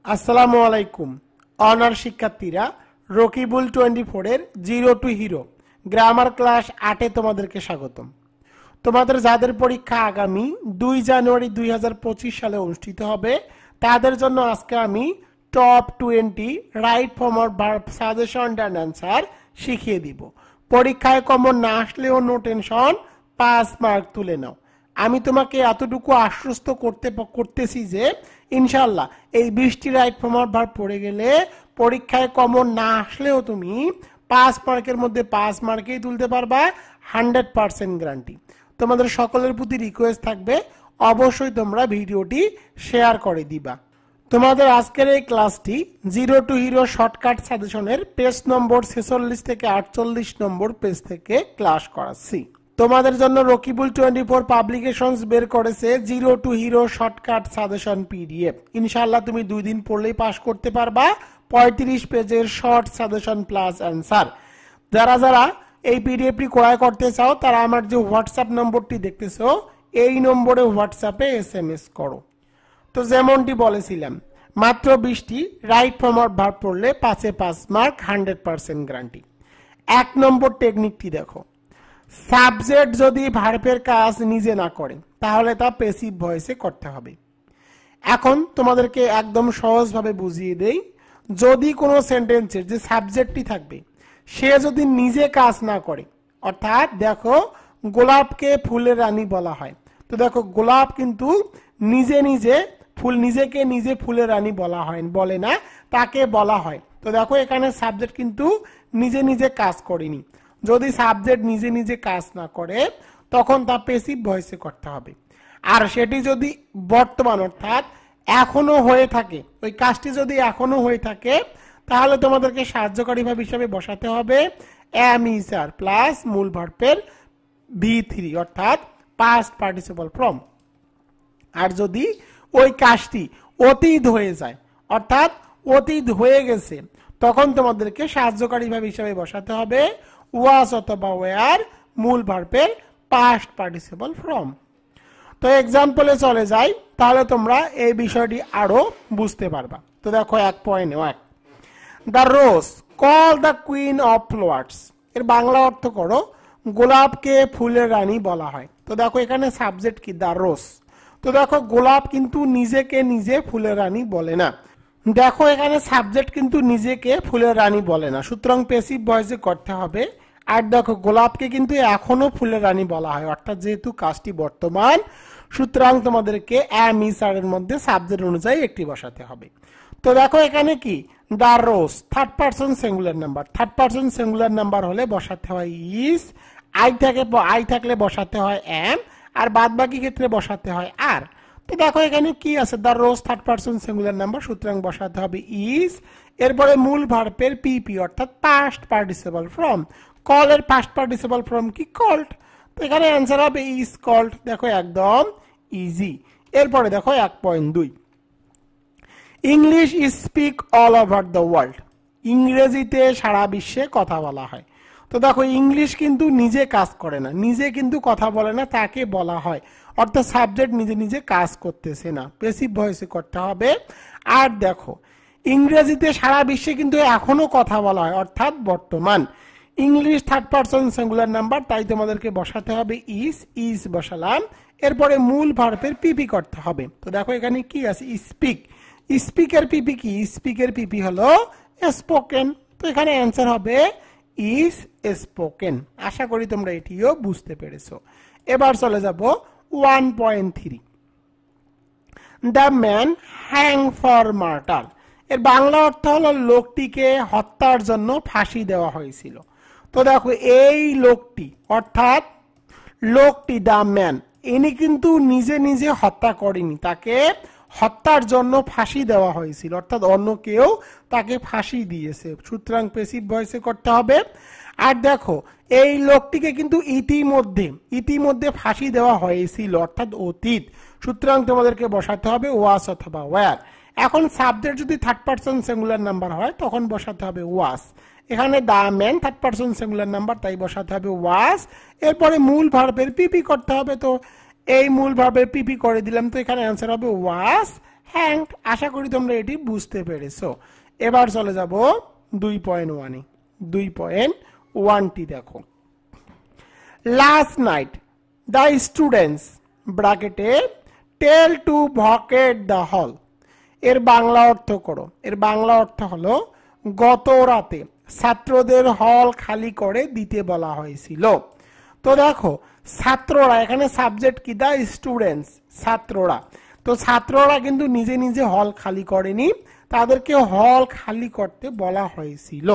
আসসালামু আলাইকুম অনার শিক্ষার্থীরা রকিবুল 24 এর zero two hero grammar class 8 এ তোমাদেরকে স্বাগতম। তোমাদের যাদের পরীক্ষা আগামী 2 জানুয়ারি 2025 সালে অনুষ্ঠিত হবে তাদের জন্য আজকে আমি top 20 right form of verb suggestion and answer শিখিয়ে দিব। পরীক্ষায় কমন না আসলেও নো টেনশন, 5 মার্ক তুলে নাও। আমি তোমাকে এতটুকু আশ্বস্ত করতেছি যে ইনশাআল্লাহ এই 20টি রাইট ফর্ম অফ ভার্ব পড়ে গেলে পরীক্ষায় কমন না আসলেও তুমি 5 মার্কের মধ্যে 5 মার্কেই তুলতে পারবা, 100% গ্যারান্টি। তোমাদের সকলের প্রতি রিকোয়েস্ট থাকবে অবশ্যই তোমরা ভিডিওটি শেয়ার করে দিবা। তোমাদের আজকের এই ক্লাসটি জিরো টু হিরো শর্টকাট সাজেশনের পেজ নম্বর 46 থেকে 48 নম্বর পেজ থেকে ক্লাস করাচ্ছি। তোমাদের জন্য রকিবুল 24 পাবলিকেশনস বের করেছে zero two hero shortcut suggestion PDF. ইনশাআল্লাহ তুমি 2 দিন পড়লেই পাস করতে পারবা। 35 পেজের শর্ট সাজেশন প্লাস অ্যান্সার। যারা যারা এই পিডিএফটি ক্রয় করতে চাও তারা আমার যে হোয়াটসঅ্যাপ নম্বরটি দেখতেছো এই নম্বরে হোয়াটসঅ্যাপে এসএমএস করো। তো যেমনটি বলেছিলাম মাত্র 20টি রাইট ফর্ম অফ ভার্ব পড়লে 5 এ 5 মার্ক, 100% গ্যারান্টি। 1 নম্বর টেকনিকটি দেখো, সাবজেক্ট যদি ভার্বের কাজ নিজে না করে তাহলে তা প্যাসিভ ভয়েসে করতে হবে। এখন তোমাদেরকে একদম সহজভাবে বুঝিয়ে দেই, যদি কোনো সেন্টেন্সের যে সাবজেক্টটি থাকবে সে যদি নিজে কাজ না করে, অর্থাৎ দেখো গোলাপকে ফুলের রানী বলা হয়, তো দেখো গোলাপ কিন্তু নিজে নিজেকে নিজে ফুলের রানী বলা হয় বলে না, তাকে বলা হয়। তো দেখো এখানে সাবজেক্ট কিন্তু নিজে নিজে কাজ করেনি। যদি সাবজেক্ট নিজে নিজে কাজ না করে তখন তা প্যাসিভ ভয়েসে করতে হবে। আর সেটি যদি বর্তমান অর্থাৎ এখনো হয়ে থাকে, ওই কাজটি যদি এখনো হয়ে থাকে তাহলে তোমাদেরকে সাহায্যকারী ভাব হিসাবে বসাতে হবে am is are প্লাস মূল ভার্বের V3 অর্থাৎ পাস্ট পার্টিসিপল ফর্ম। আর যদি ওই কাজটি অতীত হয়ে যায় অর্থাৎ অতীত হয়ে গেছে তখন তোমাদেরকে সাহায্যকারী ভাব হিসাবে বসাতে হবে was অথবা were মূল ভার্বের পাস্ট পার্টিসিপল ফর্ম। তো এক্সাম্পলে চলে যাই তাহলে তোমরা এই বিষয়টি আরো বুঝতে পারবা। তো দেখো 1.1 the rose call the queen of flowers, এর বাংলা অর্থ করো গোলাপকে ফুলের রানী বলা হয়। তো দেখো এখানে সাবজেক্ট কি দ্য রোজ। তো দেখো গোলাপ কিন্তু নিজেকে নিজে ফুলের রানী বলে না, দেখো এখানে সাবজেক্ট কিন্তু নিজেকে ফুলের রানী বলে না, সুতরাং প্যাসিভ ভয়েসে করতে হবে। আর দেখো গোলাপকে কিন্তু এখনো ফুলের রানী বলা হয়, অর্থাৎ যেহেতু কাজটি বর্তমান সুতরাং তোমাদেরকে am is are এর মধ্যে সাবজেক্ট অনুযায়ী একটি বসাতে হবে। তো দেখো এখানে কি the rose third person singular number, third person singular number হলে বসাতে হয় ইজ, আই থাকলে বসাতে হয় am, আর বাদ বাকি ক্ষেত্রে বসাতে হয় আর। তো দেখো এখানে কি আছে the rose third person singular number, সুতরাং বসাতে হবে ইজ। এরপরে মূল ভার্বের পিপি অর্থাৎ পাস্ট পার্টিসিপল ফর্ম, কল এর পাস্ট পার্টিসিপল ফর্ম কি কল্ড। তো এখানে অ্যান্সার হবে ইজ কল্ড, দেখো একদম ইজি। এরপরে দেখো 1.2 English is speak all over the world, ইংরেজিতে সারা বিশ্বে কথা বলা হয়। তো দেখো ইংলিশ কিন্তু নিজে কাজ করে না, নিজে কিন্তু কথা বলে না, তাকে বলা হয়, অর্থাৎ সাবজেক্ট নিজে নিজে কাজ করতেছে না, প্যাসিভ ভয়েসে করতে হবে। আর দেখো ইংরেজিতে সারা বিশ্বে কিন্তু এখনো কথা বলা হয় অর্থাৎ বর্তমান। English third person singular number, তাই তোমাদেরকে বসাতে হবে ইজ বসালাম। এরপরে মূল ভার্বের পিপি করতে হবে। তো দেখো এখানে কি আছে স্পিক, স্পিকের পিপি কি, স্পিকের পিপি হলো স্পোকেন। তো এখানে অ্যান্সার হবে ইজ স্পোকেন। আশা করি তোমরা এটিও বুঝতে পেরেছো। এবার চলে যাব 1.3 the man hang for martyr, এর বাংলা অর্থ হলো লোকটিকে হত্যার জন্য ফাঁসি দেওয়া হয়েছিল। তো দেখো এই লোকটি অর্থাৎ লোকটি দ্য ম্যান, ইনি কিন্তু নিজে নিজে হত্যা করেনি, তাকে হত্যার জন্য ফাঁসি দেওয়া হয়েছিল, অর্থাৎ অন্য কেউ তাকে ফাঁসি দিয়েছে, সুতরাং প্যাসিভ ভয়েসে করতে হবে। আর দেখো এই লোকটিকে কিন্তু ইতিমধ্যে ফাঁসি দেওয়া হয়েছিল অর্থাৎ অতীত, সুতরাং তোমাদেরকে বসাতে হবে ওয়াস অথবা ওয়্যার। এখন সাবজেক্ট যদি থার্ড পারসন সিঙ্গুলার নাম্বার হয় তখন বসাতে হবে ওয়াস। এখানে the man third person singular number, তাই বসাতে হবে ওয়াস। এরপরে মূল ভার্বের পিপি করতে হবে, তো এই মূল ভার্বের পিপি করে দিলাম। তো এখানে অ্যান্সার হবে ওয়াস হ্যাংড। আশা করি তোমরা এটি বুঝতে পেরেছো। এবার চলে যাব 2.1 এ। 2.1টি দেখো, লাস্ট নাইট দ্য স্টুডেন্টস ব্র্যাকেটে টেল টু ভকেট দ্য হল। এর বাংলা অর্থ করো। এর বাংলা অর্থ হলো গত রাতে ছাত্রদের হল খালি করে দিতে বলা হয়েছিল। তো দেখো ছাত্ররা, এখানে সাবজেক্ট কি? দা স্টুডেন্টস, ছাত্ররা। তো ছাত্ররা কিন্তু নিজে নিজে হল খালি করেনি, তাদেরকে হল খালি করতে বলা হয়েছিল।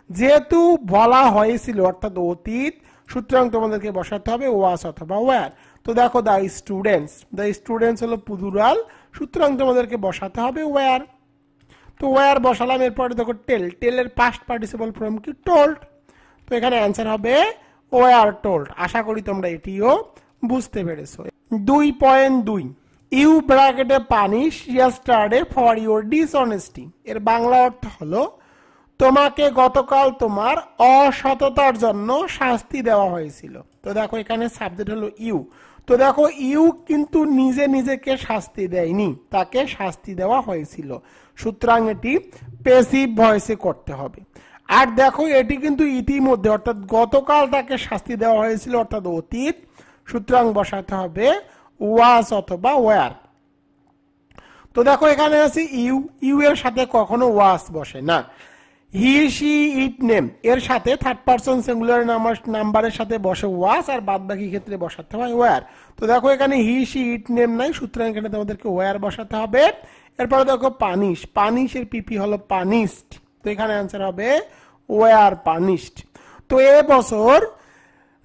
যেহেতু বলা হয়েছিল অর্থাৎ অতীত, সুতরাং তোমাদেরকে বসাতে হবে ওয়াস অথবা ওয়্যার। তো দেখো দা স্টুডেন্টস হলো প্লুরাল, সুতরাং তোমাদেরকে বসাতে হবে ওয়্যার। তো ওয়্যার বসালাম। এরপরে দেখো টেলের পাস্ট পার্টিসিপল ফর্ম কি? টোল্ড। তো এখানে অ্যান্সার হবে ওয়্যার টোল্ড। আশা করি তোমরা এটিও বুঝতে পেরেছো। 2.2 ইউ ব্র্যাকেটে punish yesterday for your dishonesty. এর বাংলা অর্থ হলো তোমাকে গতকাল তোমার অসততার জন্য শাস্তি দেওয়া হয়েছিল। তো দেখো এখানে সাবজেক্ট হলো ইউ। তো দেখো ইউ কিন্তু নিজে নিজেকে শাস্তি দেয়নি, তাকে শাস্তি দেওয়া হয়েছিল, সুতরাং এটি প্যাসিভ ভয়েসে করতে হবে। আর দেখো এটি কিন্তু ইতিমধ্যে অর্থাৎ গতকাল তাকে শাস্তি দেওয়া হয়েছিল অর্থাৎ অতীত, সুতরাং বসাতে হবে ওয়াস অথবা ওয়্যার। তো দেখো এখানে আছে ইউ, ইউ এর সাথে কখনো ওয়াস বসে না। হি শি ইট নেম এর সাথে থার্ড পারসন সিঙ্গুলার নাম্বারের সাথে বসে ওয়াস, আর বাদ বাকি ক্ষেত্রে বসাতে হয় ওয়্যার। তো দেখো এখানে হি শি ইট নেম নাই, সুতরাং এখানে তোমাদেরকে ওয়্যার বসাতে হবে। এরপরে দেখো পানিশ, পানিশের পিপি হলো পানিশড, তো এখানে অ্যান্সার হবে ওয়্যার পানিশড। তো এবছর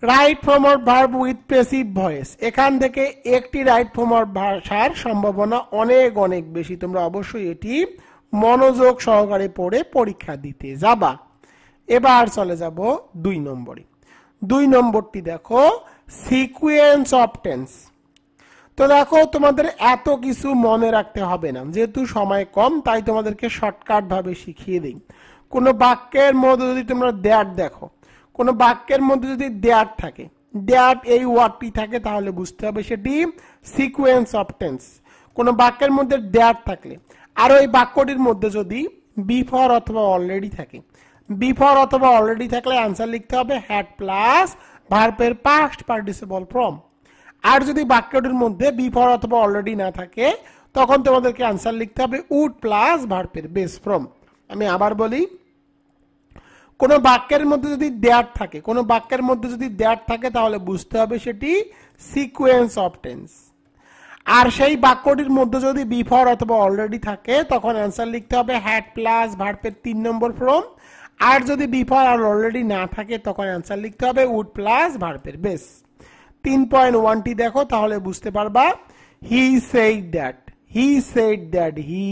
right form of verb with passive voice, এখান থেকে একটি রাইট ফর্ম অফ ভাষার সম্ভাবনা অনেক অনেক বেশি। তোমরা অবশ্যই এটি মনোযোগ সহকারে পড়ে পরীক্ষা দিতে যাবা। এবার চলে যাব 2 নম্বরে। 2 নম্বরটি দেখো সিকুয়েন্স অফ টেন্স। তো দেখো তোমাদের এত কিছু মনে রাখতে হবে না, যেহেতু সময় কম তাই তোমাদেরকে শর্টকাট ভাবে শিখিয়ে দিই। কোনো বাক্যের মধ্যে যদি তোমরা দ্যাট দেখো, কোনো বাক্যের মধ্যে যদি দ্যাট থাকে, দ্যাট এই ওয়ার্ডটি থাকে, তাহলে বুঝতে হবে সেটি সিকুয়েন্স অফ টেন্স। কোনো বাক্যের মধ্যে দ্যাট থাকলে আর ওই বাক্যটির মধ্যে যদি বিফর অথবা অলরেডি থাকে, বিফর অথবা অলরেডি থাকলে আনসার লিখতে হবে হ্যাড প্লাস ভার্বের পাস্ট পার্টিসিপল ফর্ম। আর যদি বাক্যটির মধ্যে বিফর অথবা অলরেডি না থাকে, তখন তোমাদেরকে আনসার লিখতে হবে উড প্লাস ভার্বের বেস ফর্ম। আমি আবার বলি, কোন বাক্যের মধ্যে যদি দ্যাট থাকে, কোন বাক্যের মধ্যে যদি দ্যাট থাকে, তাহলে বুঝতে হবে সেটি সিকোয়েন্স অফ টেন্স। আর সেই বাক্যটির মধ্যে যদি বিফর অথবা অলরেডি থাকে, তখন অ্যান্সার লিখতে হবে হ্যাড প্লাস ভার্বের 3 নম্বর ফর্ম। আর যদি বিফর আর অলরেডি না থাকে, তখন অ্যান্সার লিখতে হবে উড প্লাস ভার্বের বেস। 3.1টি দেখো, তাহলে বুঝতে পারবা। He said that, he said that he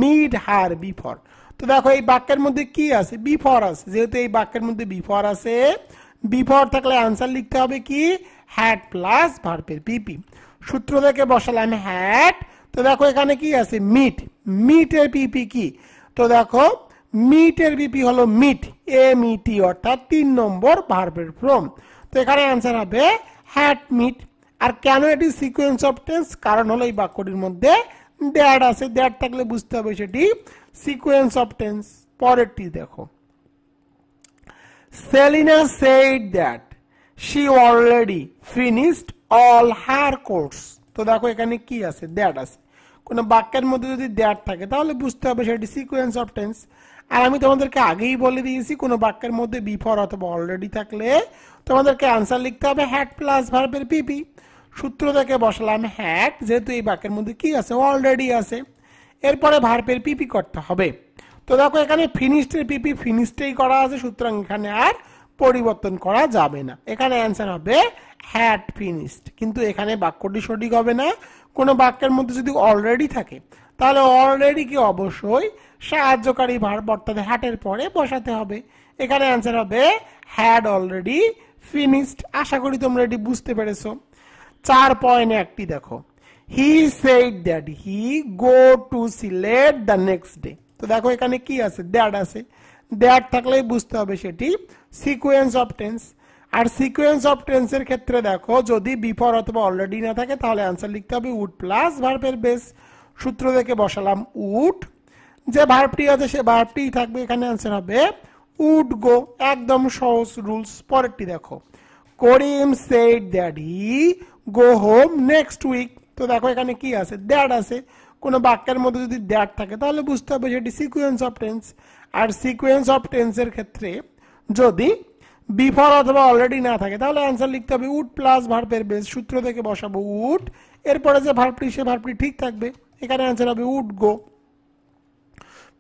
meet her before. তো দেখো এই বাক্যের মধ্যে কি আছে? বিফর আছে। যেহেতু এই বাক্যের মধ্যে বিফর আছে, বিফর থাকলে আনসার লিখতে হবে কি হ্যাড প্লাস ভার্বের পিপি। সূত্র থেকে বসালাম হ্যাড। তো দেখো এখানে কি আছে? মিট। মিটের পিপি কি? তো দেখো মিটের পিপি হলো মিট, এমইটি, অর্থাৎ 3 নম্বর ভার্বের ফর্ম। তো এখানে আনসার হবে হ্যাড মিট। আর কেন এটি সিকোয়েন্স অফ টেন্স? কারণ হলো এই বাক্যটির মধ্যে দ্যাট আছে, দ্যাট থাকলে বুঝতে হবে সেটি সিকোয়েন্স অফ টেন্স। পরেরটি দেখো, Selina said that she already finished all her course. তো দেখো এখানে কি আছে? দ্যাট আছে। কোন বাক্যের মধ্যে যদি দ্যাট থাকে, তাহলে বুঝতে হবে সেটি সিকোয়েন্স অফ টেন্স। আর আমি তোমাদেরকে আগেই বলে দিয়েছি, কোন বাক্যের মধ্যে বিফর অথবা অলরেডি থাকলে তোমাদেরকে আনসার লিখতে হবে হ্যাড প্লাস ভার্বের পিপি। সূত্র থেকে বসালাম হ্যাড, যেহেতু এই বাক্যের মধ্যে কি আছে? অলরেডি আছে। এরপরে ভার্বের পিপি করতে হবে। তো দেখো এখানে ফিনিশডের পিপি ফিনিশডেই করা আছে, সুতরাং এখানে আর পরিবর্তন করা যাবে না। এখানে অ্যান্সার হবে হ্যাড ফিনিশড। কিন্তু এখানে বাক্যটি সঠিক হবে না। কোন বাক্যের মধ্যে যদি অলরেডি থাকে, তাহলে অলরেডি কি অবশ্যই সাহায্যকারী ভার্ব অর্থাৎ হ্যাডের পরে বসাতে হবে। এখানে অ্যান্সার হবে হ্যাড অলরেডি ফিনিশড। আশা করি তোমরা এটি বুঝতে পেরেছো। 4.1টি দেখো, হি said that he go to Sylhet the next day. তো দেখো এখানে কি আছে? দ্যাট আছে। দ্যাট থাকলেই বুঝতে হবে সেটি সিকোয়েন্স অফ টেন্স। আর সিকোয়েন্স অফ টেন্সের ক্ষেত্রে দেখো, যদি বিফর অথবা অলরেডি না থাকে, তাহলে আনসার লিখতে হবে উড প্লাস ভার্বের বেস। সূত্র থেকে বসালাম উড, যে ভার্বটি আছে সে ভার্বটি থাকবে, এখানে आंसर হবে উড গো। একদম সহজ রুলস। পরেরটি দেখো, Karim said that he go home next week. তো দেখো এখানে কি আছে, দ্যাট আছে। কোনো বাক্যের মধ্যে যদি দ্যাট থাকে তাহলে বুঝতে হবে সেটি সিকোয়েন্স অফ টেন্স। আর সিকোয়েন্স অফ টেন্সের ক্ষেত্রে যদি বিফোর অথবা অলরেডি না থাকে তাহলে आंसर লিখতে হবে উড প্লাস ভার্বের বেস, সূত্র থেকে বসাবো উড, এরপরে যে ভার্বটি সে ভার্বটি ঠিক থাকবে, এখানে आंसर হবে উড গো।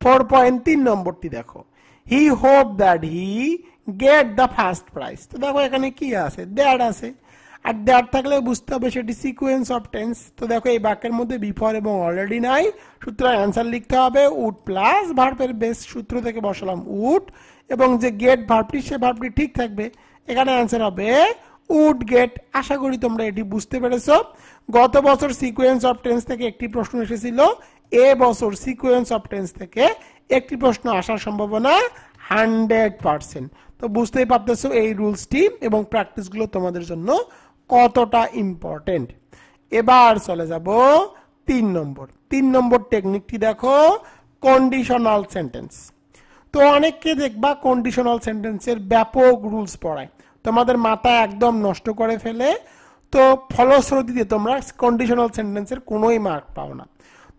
4.3 নম্বরটি দেখো, he hope that he get the first prize. তো দেখো এখানে কি আছে, দ্যাট আছে। আর দ্যাট থাকলে বুঝতে হবে সেটি সিকোয়েন্স অফ টেন্স। তো দেখো এই বাক্যের মধ্যে বিফোর এবং অলরেডি নাই, সুতরাং आंसर লিখতে হবে উড প্লাস ভার্বের বেস, সূত্র থেকে বসালাম উড, এবং যে গেট ভার্বটি সে ভার্বটি ঠিক থাকবে, এখানে आंसर হবে উড গেট। আশা করি তোমরা এটি বুঝতে পেরেছো। গত বছর সিকোয়েন্স অফ টেন্স থেকে একটি প্রশ্ন এসেছিল, এ বছর সিকোয়েন্স অফ টেন্স থেকে একটি প্রশ্ন আসার সম্ভাবনা 100%। তো বুঝতেই পারতেছো এই রুলসটি এবং প্র্যাকটিসগুলো তোমাদের জন্য কতটা ইম্পর্টেন্ট। এবার চলে যাব 3 নম্বর। 3 নম্বর টেকনিকটি দেখো, কন্ডিশনাল সেন্টেন্স। তো অনেককে দেখবা কন্ডিশনাল সেন্টেন্সের ব্যাপক রুলস পড়ায়, তোমাদের মাথা একদম নষ্ট করে ফেলে। তো ফলশ্রুতিতে তোমরা কন্ডিশনাল সেন্টেন্সের কোনোই মার্ক পাও না।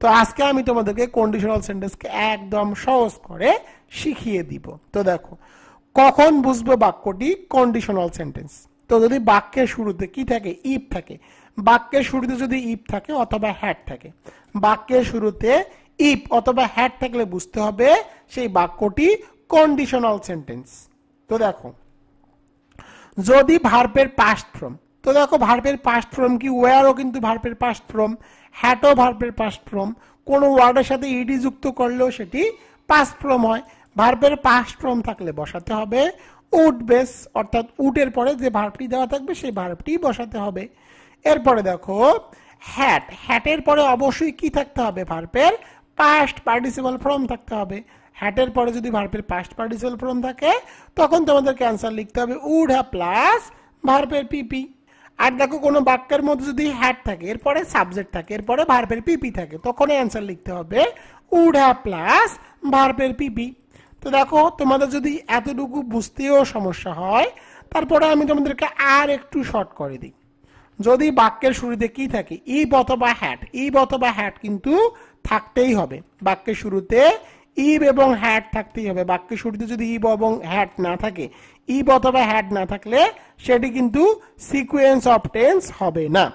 তো আজকে আমি তোমাদেরকে কন্ডিশনাল সেন্টেন্সকে একদম সহজ করে শিখিয়ে দিব। তো দেখো, কখন বুঝবো বাক্যটি কন্ডিশনাল সেন্টেন্স। তো যদি বাক্যের শুরুতে কি থাকে, ইফ থাকে, বাক্যের শুরুতে যদি ইফ থাকে অথবা হ্যাড থাকে, বাক্যের শুরুতে ইফ অথবা হ্যাড থাকলে বুঝতে হবে সেই বাক্যটি কন্ডিশনাল সেন্টেন্স। তো দেখো, যদি ভার্বের পাস্ট ফর্ম, তো দেখো ভার্বের পাস্ট ফর্ম কি, ওয়্যারও কিন্তু ভার্বের পাস্ট ফর্ম, হ্যাটও ভার্বের পাস্ট ফর্ম, কোনো ওয়ার্ডের সাথে ইডি যুক্ত করলেও সেটি পাস্ট ফর্ম হয়। ভার্বের পাস্ট ফর্ম থাকলে বসাতে হবে উড বেস, অর্থাৎ উডের পরে যে ভার্বটি দেওয়া থাকবে সেই ভার্বটি বসাতে হবে। এরপরে দেখো হ্যাট, হ্যাটের পরে অবশ্যই কি থাকতে হবে, ভার্বের পাস্ট পার্টিসিপল ফর্ম থাকতে হবে। হ্যাটের পরে যদি ভার্বের পাস্ট পার্টিসিপল ফর্ম থাকে তখন তোমাদেরকে आंसर লিখতে হবে উড হ্যাভ প্লাস ভার্বের পিপি। আর দেখো কোনো বাক্যের মধ্যে যদি হ্যাড থাকে, এরপরে সাবজেক্ট থাকে, এরপরে ভার্বের পিপি থাকে, তখন आंसर লিখতে হবে উড হ্যাভ প্লাস ভার্বের পিপি। তো দেখো তোমাদের যদি এতটুকু বুঝতেও সমস্যা হয়, তারপরে আমি তোমাদেরকে আর একটু শর্ট করে দিই। যদি বাক্যের শুরুতে কি থাকে, ইভ অথবা হ্যাড, ইভ অথবা হ্যাড কিন্তু থাকতেই হবে। বাক্যের শুরুতে ইভ এবং হ্যাড থাকতেই হবে। বাক্যের শুরুতে যদি ইভ এবং হ্যাড না থাকে, ইভ অথবা হ্যাড না থাকলে সেটি কিন্তু সিকোয়েন্স অফ টেন্স হবে না।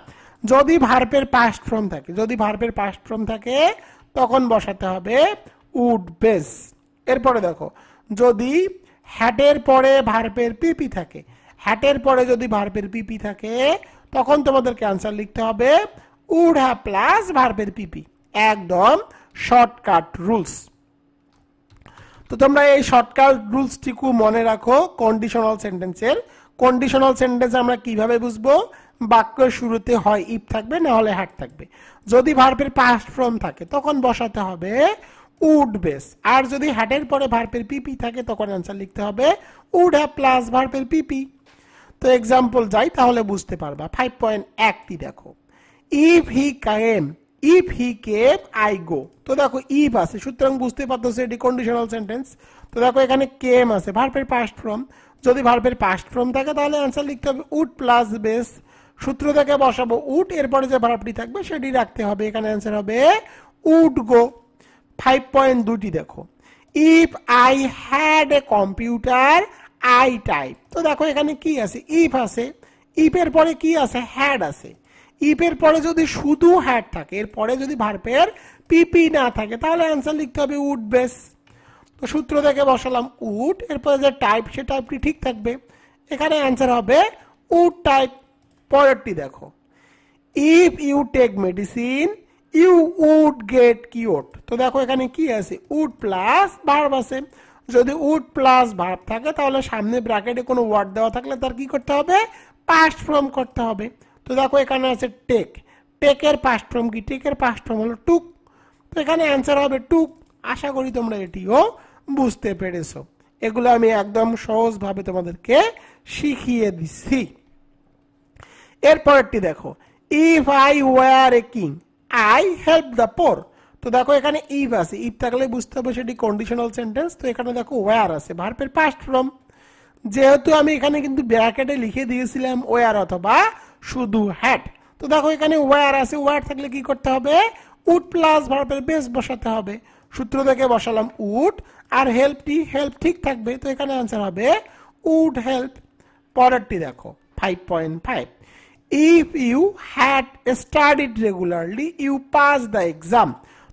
যদি ভার্বের পাস্ট ফর্ম থাকে, যদি ভার্বের পাস্ট ফর্ম থাকে তখন বসাতে হবে উড বেস। এরপরে দেখো, যদি হ্যাডের পরে ভার্বের পিপি থাকে, হ্যাডের পরে যদি ভার্বের পিপি থাকে তখন তোমাদেরকে आंसर লিখতে হবে উড হ্যাভ প্লাস ভার্বের পিপি। একদম শর্টকাট রুলস। তো তোমরা এই শর্টকাট রুলসটিকে মনে রাখো কন্ডিশনাল সেন্টেন্সের। কন্ডিশনাল সেন্টেন্স আমরা কিভাবে বুঝবো, বাক্যের শুরুতে হয় ইফ থাকবে না হলে হ্যাড থাকবে। যদি ভার্বের পাস্ট ফর্ম থাকে তখন বসাতে হবে উড বেস। আর যদি হ্যাডের পরে ভার্বের পিপি থাকে তখন आंसर লিখতে হবে উড হ্যাভ প্লাস ভার্বের পিপি। তো एग्जांपल যাই তাহলে বুঝতে পারবা। 5.1টি দেখো, if he came, if he came I go. তো দেখো ইফ আছে, সুতরাং বুঝতে পারতেছো এটি কন্ডিশনাল সেন্টেন্স। তো দেখো এখানে কেম আছে, ভার্বের পাস্ট ফর্ম। যদি ভার্বের পাস্ট ফর্ম থাকে তাহলে आंसर লিখতে হবে উড প্লাস বেস, সূত্র থেকে বসাবো উড, এরপরে যে ভার্বটি থাকবে সেটি রাখতে হবে, এখানে आंसर হবে উড গো। 5.2টি দেখো, if I had a computer I type. তো দেখো এখানে কি আছে, ইফ আছে, ইফের পরে কি আছে, হ্যাড আছে। ইফের পরে যদি শুধু হ্যাড থাকে, এরপরে যদি ভার্বের পিপি না থাকে তাহলে आंसर লিখতে হবে উড বেস। তো সূত্র থেকে বসালাম উড, এরপরে যে টাইপ সে টাইপটি ঠিক থাকবে, এখানে आंसर হবে উড টাইপ। পরেরটি দেখো, if you take medicine you would get cure. তো দেখো এখানে কি আছে, উড প্লাস ভার্ব আছে। যদি উড প্লাস ভার্ব থাকে তাহলে সামনে ব্র্যাকেটে কোনো ওয়ার্ড দেওয়া থাকলে তার কি করতে হবে, পাস্ট ফর্ম করতে হবে। তো দেখো এখানে আছে টেক, টেকের পাস্ট ফর্ম কি, টেকের পাস্ট ফর্ম হলো টুক। তো এখানে आंसर হবে টুক। আশা করি তোমরা এটিও বুঝতে পেরেছো। এগুলো আমি একদম সহজভাবে তোমাদেরকে শিখিয়ে দিচ্ছি। এরপরটি দেখো, if I were a king. I help the poor. তো দেখো এখানে ইফ আছে, ইফ থাকলে বুঝতে হবে সেটি কন্ডিশনাল সেন্টেন্স। তো এখানে দেখো ওয়্যার আছে, ভার্বের পাস্ট ফর্ম। যেহেতু আমি এখানে কিন্তু ব্র্যাকেটে লিখে দিয়েছিলাম ওয়্যার অথবা শুধু হ্যাড। তো দেখো এখানে ওয়্যার আছে, ওয়্যার থাকলে কি করতে হবে, উড প্লাস ভার্বের বেস বসাতে হবে। সূত্র থেকে বসালাম উড, আর হেল্পটি হেল্প ঠিক থাকবে। তো এখানে आंसर হবে উড হেল্প। পরেরটি দেখো 5.5, if you had studied regularly you pass the exam.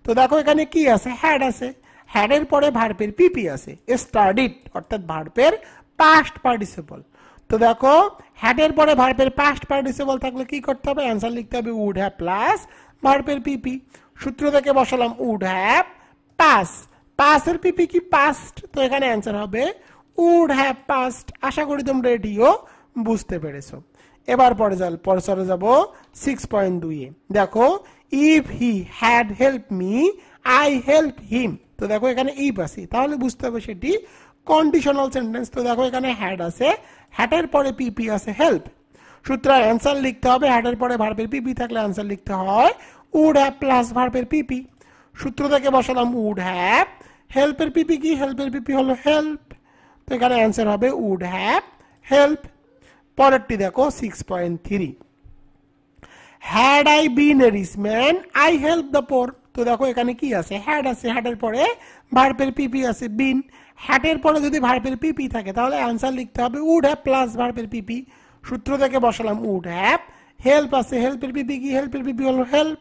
তো দেখো এখানে কি আছে, হ্যাড আছে, হ্যাডের পরে ভার্বের পিপি আছে, স্টাডিড অর্থাৎ ভার্বের পাস্ট পার্টিসিপল। তো দেখো হ্যাডের পরে ভার্বের পাস্ট পার্টিসিপল থাকলে কি করতে হবে, आंसर লিখতে হবে উড হ্যাভ প্লাস ভার্বের পিপি। সূত্র থেকে বসালাম উড হ্যাভ পাস, পাসের পিপি কি পাস্ট। তো এখানে आंसर হবে উড হ্যাভ পাস্ট। আশা করি তোমরা এটিও বুঝতে পেরেছো। এবার পরে চলে যাব 6.2 এ। দেখো if he had help me I help him. তো দেখো এখানে ইফ আছে, তাহলে বুঝতে হবে সেটি কন্ডিশনাল সেন্টেন্স। তো দেখো এখানে হ্যাড আছে, হ্যাডের পরে পিপি আছে হেল্প। সূত্রের आंसर লিখতে হবে, হ্যাডের পরে ভার্বের পিপি থাকলে आंसर লিখতে হয় উড হ্যাভ প্লাস ভার্বের পিপি। সূত্র থেকে বসালাম উড হ্যাভ, হেল্পের পিপি কি, হেল্পের পিপি হলো হেল্প। তো এখানে आंसर হবে উড হ্যাভ হেল্প। পরেরটি দেখো 6.3, had I been a rich man I help the poor. তো দেখো এখানে কি আছে, হ্যাড আছে, হ্যাডের পরে ভার্বের পিপি আছে বিন। হ্যাডের পরে যদি ভার্বের পিপি থাকে তাহলে आंसर লিখতে হবে উড হ্যাভ প্লাস ভার্বের পিপি। সূত্র থেকে বসালাম উড হ্যাভ, হেল্প আছে, হেল্পের পিপি কি, হেল্পের পিপি হলো হেল্প।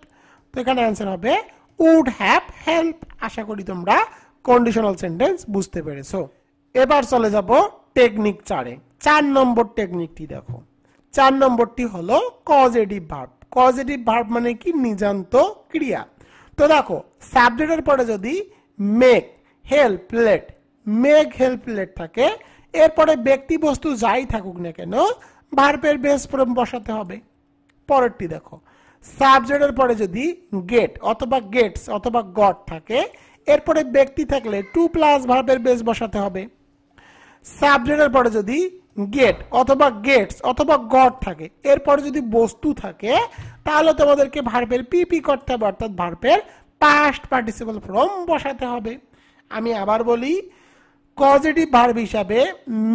তো এখানে आंसर হবে উড হ্যাভ হেল্প। আশা করি তোমরা কন্ডিশনাল সেন্টেন্স বুঝতে পেরেছো। এবার চলে যাব টেকনিক 4 এ। 4 নম্বর টেকনিকটি দেখো। 4 নম্বরটি হলো কজেটিভ ভার্ব। কজেটিভ ভার্ব মানে কি, নিজান্ত ক্রিয়া। তো দেখো সাবজেক্টের পরে যদি make, help, let, make, help, let থাকে, এরপরে ব্যক্তি বস্তু যাই থাকুক না কেন ভার্বের বেস ফর্ম বসাতে হবে। পরেরটি দেখো, সাবজেক্টের পরে যদি গেট অথবা গেটস অথবা গট থাকে, এরপরে ব্যক্তি থাকলে টু প্লাস ভার্বের বেস বসাতে হবে। সাবজেক্টের পরে যদি গেট অথবা গেটস অথবা গট থাকে, এরপরে যদি বস্তু থাকে, তাহলে তোমাদেরকে ভার্বের পিপি করতে হবে, অর্থাৎ ভার্বের পাস্ট পার্টিসিপল ফর্ম বসাতে হবে। আমি আবার বলি, কজেটিভ ভার্ব হিসাবে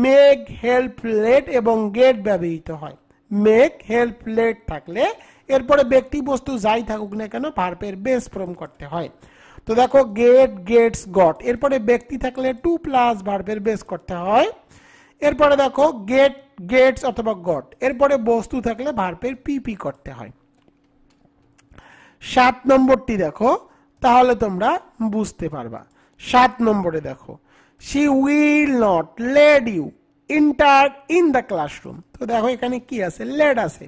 মেক, হেল্প, লেট এবং গেট ব্যবহৃত হয়। মেক, হেল্প, লেট থাকলে এরপরে ব্যক্তি বস্তু যাই থাকুক না কেন ভার্বের বেস ফর্ম করতে হয়। তো দেখো গেট, গেটস, গট, এরপরে ব্যক্তি থাকলে টু প্লাস ভার্বের বেস করতে হয়। এরপরে দেখো গেট, গেটস অথবা গট, এরপরে বস্তু থাকলে ভার্বের পিপি করতে হয়। 7 নম্বরটি দেখো, তাহলে তোমরা বুঝতে পারবা। 7 নম্বরে দেখো, she will not let you enter in the classroom। তো দেখো এখানে কি আছে, লেড আছে।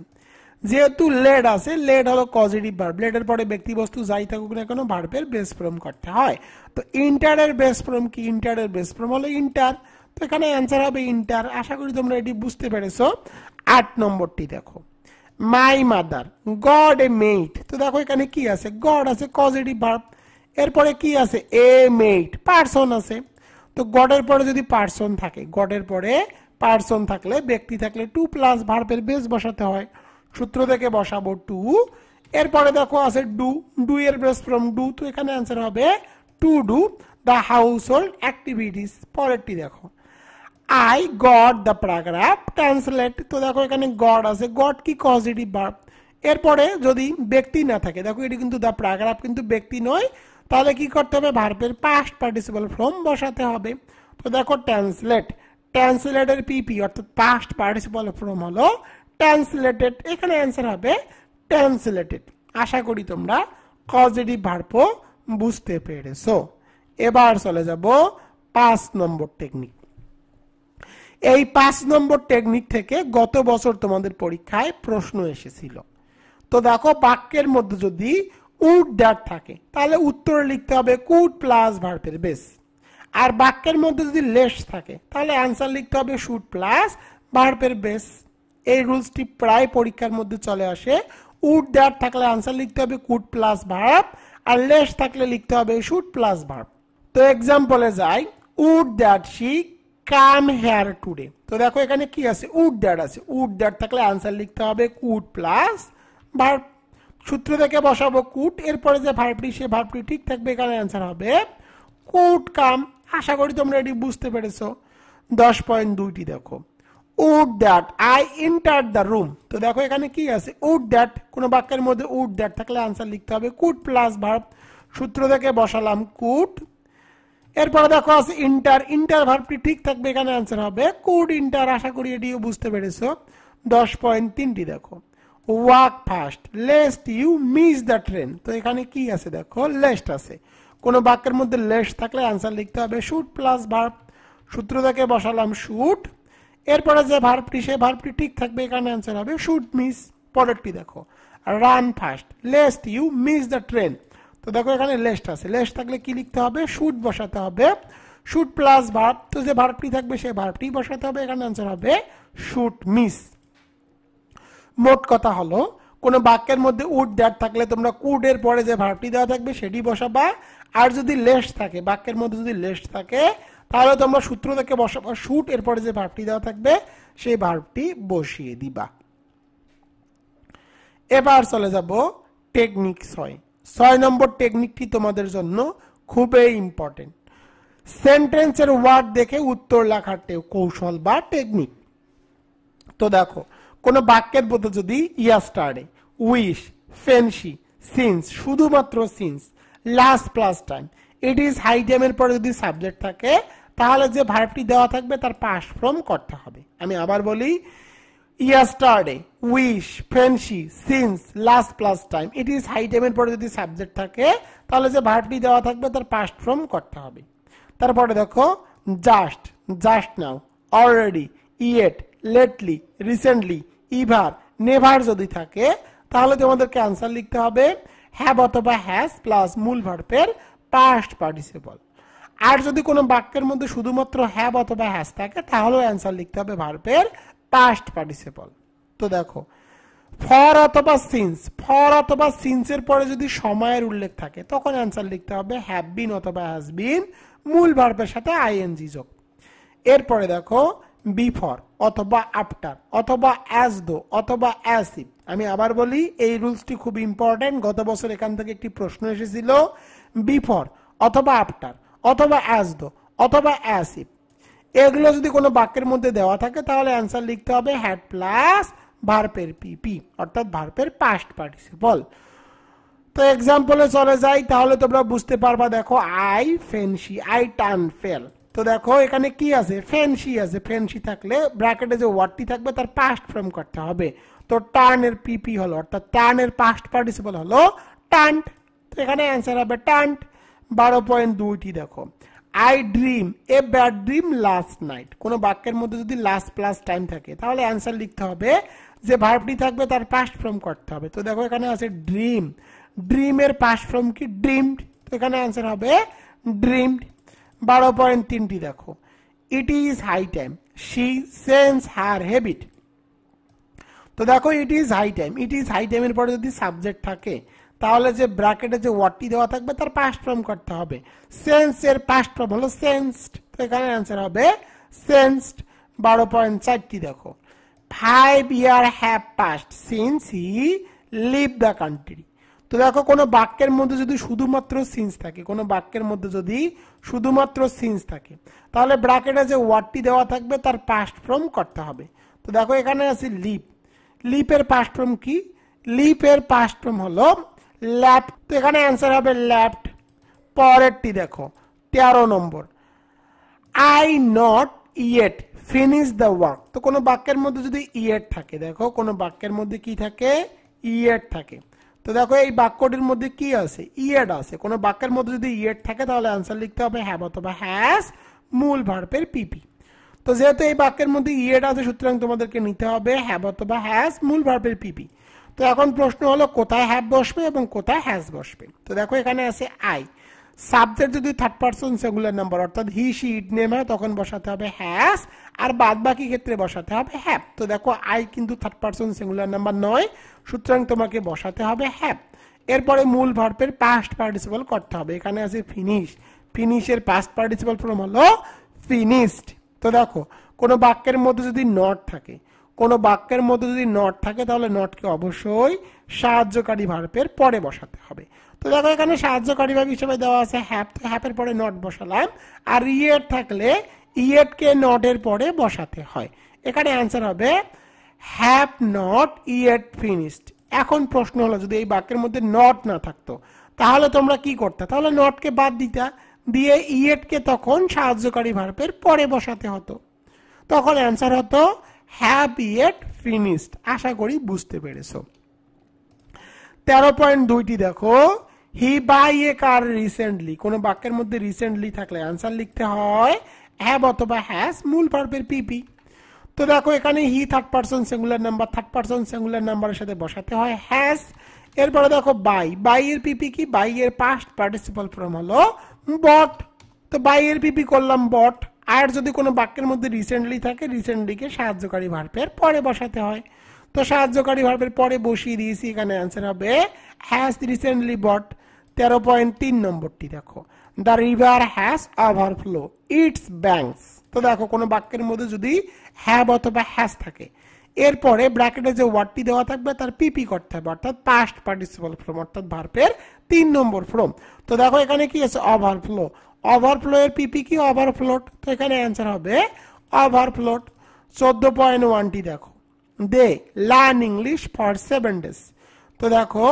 যেহেতু লেড আছে, লেড হলো কজেটিভ ভার্ব, লেডের পরে ব্যক্তি বস্তু যাই থাকুক না কেন ভার্বের বেস ফর্ম করতে হয়। তো ইন্টারের বেস ফর্ম কি, ইন্টারের বেস ফর্ম হলো ইন্টার। তো এখানে आंसर হবে ইন্টার। আশা করি তোমরা এটি বুঝতে পেরেছো। 8 নম্বরটি দেখো, my mother got a maid. তো দেখো এখানে কি আছে, গড আছে, কজেটিভ ভার্ব, এরপরে কি আছে, এ মেইড, পারসন আছে। তো গডের পরে যদি পারসন থাকে, গডের পরে পারসন থাকলে ব্যক্তি থাকলে টু প্লাস ভার্বের বেস বসাতে হয়। সূত্র থেকে বসাবো টু, এরপরে দেখো আছে ডু, ডু এর বেস ফ্রম ডু। তো এখানে आंसर হবে to do the house hold activities. পরেরটি দেখো, I got the paragraph translate. তো দেখো এখানে গড আছে, গড কি পজিটিভ ভার্ব, এরপরে যদি ব্যক্তি না থাকে, দেখো এটি কিন্তু দ্য প্যারাগ্রাফ কিন্তু ব্যক্তি নয়, তাহলে কি করতে হবে, ভার্বের পাস্ট পার্টিসিপল ফর্ম বসাতে হবে। তো দেখো ট্রান্সলেট, ট্রান্সলেটের পিপি অর্থাৎ পাস্ট পার্টিসিপল ফর্ম হলো ট্রান্সলেটেড। এখানে आंसर হবে ট্রান্সলেটেড। আশা করি তোমরা পজিটিভ ভার্বও বুঝতে পেরেছো। এবার চলে যাব 5 নম্বর টেকনিক। এই 5 নম্বর টেকনিক থেকে গত বছর তোমাদের পরীক্ষায় প্রশ্ন এসেছিল। তো দেখো বাক্যের মধ্যে যদি উড দ্যাট থাকে তাহলে উত্তরে লিখতে হবে কুড প্লাস ভার্বের বেস, আর বাক্যের মধ্যে যদি লেস থাকে তাহলে आंसर লিখতে হবে শুড প্লাস ভার্বের বেস। এই রুলসটি প্রায় পরীক্ষার মধ্যে চলে আসে। উড দ্যাট থাকলে आंसर লিখতে হবে কুড প্লাস ভার্ব, আর লেস থাকলে লিখতে হবে শুড প্লাস ভার্ব। তো एग्जांपले যাই, would that she come here today. তো দেখো এখানে কি আছে, উড দ্যাট আছে, উড দ্যাট থাকলে आंसर লিখতে হবে কুড প্লাস ভার্ব। সূত্র থেকে বসাবো কুড, এরপরে যে ভার্বটি সে ভার্বটি ঠিক থাকবে, এখানে অ্যান্সার হবে কুড কাম। আশা করি তোমরা এটি বুঝতে পেরেছো। 10.2টি দেখো, would that I enter the room. তো দেখো এখানে কি আছে, উড দ্যাট, কোন বাক্যের মধ্যে উড দ্যাট থাকলে আনসার লিখতে হবে কুড প্লাস ভার্ব, সূত্র থেকে বসালাম কুড। এরপরে দেখো আছে ইন্টার, ইন্টার ভার্বটি ঠিক থাকবে, এখানে আনসার হবে কুড ইন্টার। আশা করি এটিও বুঝতে পেরেছো। 10.3টি দেখো, walk fast lest you miss the train. তো এখানে কি আছে দেখো, লেস্ট আছে, কোন বাক্যের মধ্যে লেস্ট থাকলে আনসার লিখতে হবে শুড প্লাস ভার্ব, সূত্র থেকে বসালাম শুড। এরপরে যে ভার্বটি সে ভার্বটি ঠিক থাকবে, এখানে আনসার হবে শুড মিস। পরেরটি দেখো, run fast lest you miss the train. তো দেখো এখানে লেস্ট আছে, লেস্ট থাকলে কি লিখতে হবে, শুড বসাতে হবে, শুড প্লাস ভার্ব। তো যে ভার্বটি থাকবে সে ভার্বটি বসাতে হবে, এখানে আনসার হবে শুড মিস। মোট কথা হলো, কোন বাক্যের মধ্যে উড দ্যাট থাকলে তোমরা কুড এর পরে যে ভার্বটি দেওয়া থাকবে সেটি বসাবা, আর যদি লেস্ট থাকে, বাক্যের মধ্যে যদি লেস্ট থাকে, তাহলে তোমরা সূত্র থেকে বসাবা শুড, এরপরে যে ভার্বটি দেওয়া থাকবে সেই ভার্বটি বসিয়ে দিবা। এবার চলে যাব টেকনিক 6 নম্বর টেকনিকটি তোমাদের জন্য খুবই ইম্পর্টেন্ট। সেন্টেন্সের ওয়ার্ড দেখে উত্তর লেখার কৌশল বা টেকনিক। তো দেখো, কোন বাক্যের মধ্যে যদি ইয়াস্টারডে, উইশ, ফেন্সি, সিন্স, শুধুমাত্র since, last plus time, it is high টাইমের পরে যদি সাবজেক্ট থাকে, তাহলে যে ভার্বটি দেওয়া থাকবে তার পাস্ট ফর্ম করতে হবে। আমি আবার বলি, yesterday, wish, fancy, since, last plus time, it is high টাইমের পরে যদি সাবজেক্ট থাকে, তাহলে যে ভার্বটি দেওয়া থাকবে তার পাস্ট ফর্ম করতে হবে। তারপরে দেখো, just, just now, already, yet, lately, recently, ever, never যদি থাকে, তাহলে তোমাদেরকে আনসার লিখতে হবে হ্যাভ অথবা হ্যাজ প্লাস মূল ভার্বের পাস্ট পার্টিসিপল। আর যদি কোনো বাক্যের মধ্যে শুধুমাত্র হ্যাভ অথবা হ্যাজ থাকে, তাহলে অ্যান্সার লিখতে হবে ভার্বের পাস্ট পার্টিসিপল। তো দেখো, ফর অথবা সিন্স, ফর অথবা সিন্সের পরে যদি সময়ের উল্লেখ থাকে, তখন অ্যান্সার লিখতে হবে হ্যাভ বিন অথবা হ্যাজ বিন, মূল ভার্বের সাথে আইএনজি যোগ। এরপরে দেখো, বিফর অথবা আফটার অথবা অ্যাজ দো অথবা অ্যাজ ইফ। আমি আবার বলি, এই রুলসটি খুব ইম্পর্টেন্ট। গত বছর এখান থেকে একটি প্রশ্ন এসেছিল, বিফর অথবা আফটার অথবা অ্যাজ দো অথবা অ্যাজ ইফ, এগুলো যদি কোনো বাক্যের মধ্যে দেওয়া থাকে, তাহলে অ্যান্সার লিখতে হবে হ্যাড প্লাস ভার্বের পিপি, অর্থাৎ ভার্বের পাস্ট পার্টিসিপল। তো এক্সাম্পলে চলে যাই, তাহলে তোমরা বুঝতে পারবা। দেখো, I fancy, I turn fail. তো দেখো এখানে কি আছে, ফেন্সি আছে, ফেন্সি থাকলে ব্র্যাকেটে যে ওয়ার্ডটি থাকবে তার পাস্ট ফর্ম করতে হবে। তো টার্নের পিপি হলো, অর্থাৎ টার্নের পাস্ট পার্টিসিপল হলো টার্নড। তো এখানে অ্যান্সার হবে টার্নড। 12.2টি দেখো, I dream a bad dream last night. কোনো বাক্যের মধ্যে যদি লাস্ট প্লাস টাইম থাকে, তাহলে অ্যান্সার লিখতে হবে যে ভার্বটি থাকবে তার পাস্ট ফর্ম করতে হবে। তো দেখো এখানে আছে ড্রিম, ড্রিমের পাস্ট ফর্ম কি, ড্রিমড। তো এখানে অ্যান্সার হবে ড্রিমড। 12.3টি দেখো, it is high time she change her habit. তো দেখো, it is high time, it is high টাইমের পরে যদি সাবজেক্ট থাকে, তাহলে যে ব্র্যাকেটে যে ওয়ার্ডটি দেওয়া থাকবে তার পাস্ট ফর্ম করতে হবে। সেন্স এর পাস্ট ফর্ম হলো সেন্সড। তো এখানে অ্যান্সার হবে সেন্সড। 12.4টি দেখো, 5 years have passed since he left the country। তো দেখো, কোনো বাক্যের মধ্যে যদি শুধুমাত্র সিন্স থাকে, কোনো বাক্যের মধ্যে যদি শুধুমাত্র সিন্স থাকে, তাহলে ব্র্যাকেটে যে ওয়ার্ডটি দেওয়া থাকবে তার পাস্ট ফর্ম করতে হবে। তো দেখো এখানে আছে লিপ, লিপের পাস্ট ফর্ম কি, লিপের পাস্ট ফর্ম হলো ল্যাপ্ট। তো এখানে অ্যান্সার হবে ল্যাপ্ট। পরেরটি দেখো, 13 number, I not yet finish the work. তো কোনো বাক্যের মধ্যে যদি ইয়েট থাকে, দেখো কোনো বাক্যের মধ্যে কি থাকে, ইয়েট থাকে। তো দেখো এই বাক্যটির মধ্যে কি আছে, ইয়েট আছে। কোনো বাক্যের মধ্যে যদি ইয়েট থাকে, তাহলে অ্যান্সার লিখতে হবে হ্যাভ অথবা হ্যাজ, মূল ভার্বের পিপি। তো যেহেতু এই বাক্যের মধ্যে ইয়েট আছে, সুতরাং তোমাদেরকে নিতে হবে হ্যাভ অথবা হ্যাজ, মূল ভার্বের পিপি। তো এখন প্রশ্ন হলো কোথায় হ্যাভ বসবে এবং কোথায় হ্যাজ বসবে। তো দেখো এখানে আছে আই, সাবজেক্ট যদি থার্ড পারসন সিঙ্গুলার নাম্বার অর্থাৎ হি শি ইট নেম হয়, তখন বসাতে হবে হ্যাজ, আর বাদ বাকি ক্ষেত্রে বসাতে হবে হ্যাভ। তো দেখো আই কিন্তু থার্ড পারসন সিঙ্গুলার নাম্বার নয়, সুতরাং তোমাকে বসাতে হবে হ্যাভ। এরপরে মূল ভার্বের পাস্ট পার্টিসিপল করতে হবে। এখানে আছে ফিনিশ, ফিনিশের পাস্ট পার্টিসিপল ফর্ম হলো ফিনিশড। তো দেখো, কোনো বাক্যের মধ্যে যদি নট থাকে, কোনো বাক্যের মধ্যে যদি নট থাকে তাহলে নটকে অবশ্যই সাহায্যকারী ভার্বের পরে বসাতে হবে। তো দেখো এখানে সাহায্যকারী ভার্ব হিসেবে দেওয়া আছে হ্যাভ, তো হ্যাভের পরে নট বসালাম, আর ইয়েট থাকলে ইয়েটকে নটের পরে বসাতে হয়। এখানে অ্যান্সার হবে হ্যাভ নট ইয়েট ফিনিশড। এখন প্রশ্ন হলো যদি এই বাক্যের মধ্যে নট না থাকতো তাহলে তোমরা কি করতে? তাহলে নটকে বাদ দিতা, দিয়ে ইয়েটকে তখন সাহায্যকারী ভার্বের পরে বসাতে হতো, তখন অ্যান্সার হতো হ্যাভ ইয়েট ফিনিশড। আশা করি বুঝতে পেরেছো। 13.2টি দেখো, হি বাই এ কার রিসেন্টলি। কোন বাক্যের মধ্যে রিসেন্টলি থাকলে অ্যান্সার লিখতে হয় হ্যাভ অথবা হ্যাজ, মূল ভার্বের পিপি। তো দেখো এখানে he third person singular number, third person singular নাম্বারের সাথে বসাতে হয় হ্যাজ। এরপরে দেখো বাই, বাই এর পিপি কি? বাই এর পাস্ট পার্টিসিপাল ফর্ম হলো বট, তো বাই এর পিপি করলাম বট। আর যদি কোনো বাক্যের মধ্যে রিসেন্টলি থাকে রিসেন্টলিকে সাহায্যকারী ভার্বের পরে বসাতে হয়, তো সাহায্যকারী ভার্বের পরে বসিয়ে দিয়েছি, এখানে অ্যান্সার হবে হ্যাজ রিসেন্টলি বট। 13.3 নম্বরটি দেখো, the river has overflow it's banks. তো দেখো কোনো বাক্যের মধ্যে যদি হ্যাভ অথবা হ্যাজ থাকে এরপরে ব্র্যাকেটে যে ওয়ার্ডটি দেওয়া থাকবে তার পিপি করতে হবে, অর্থাৎ পাস্ট পার্টিসিপাল ফর্ম, অর্থাৎ ভার্বের 3 নম্বর ফর্ম। তো দেখো এখানে কি আছে? ওভারফ্লো। ওভারফ্লো এর পিপি কি? ওভারফ্লোট। তো এখানে অ্যান্সার হবে ওভারফ্লোট। 14.1টি দেখো, they learn English for 7 days। তো দেখো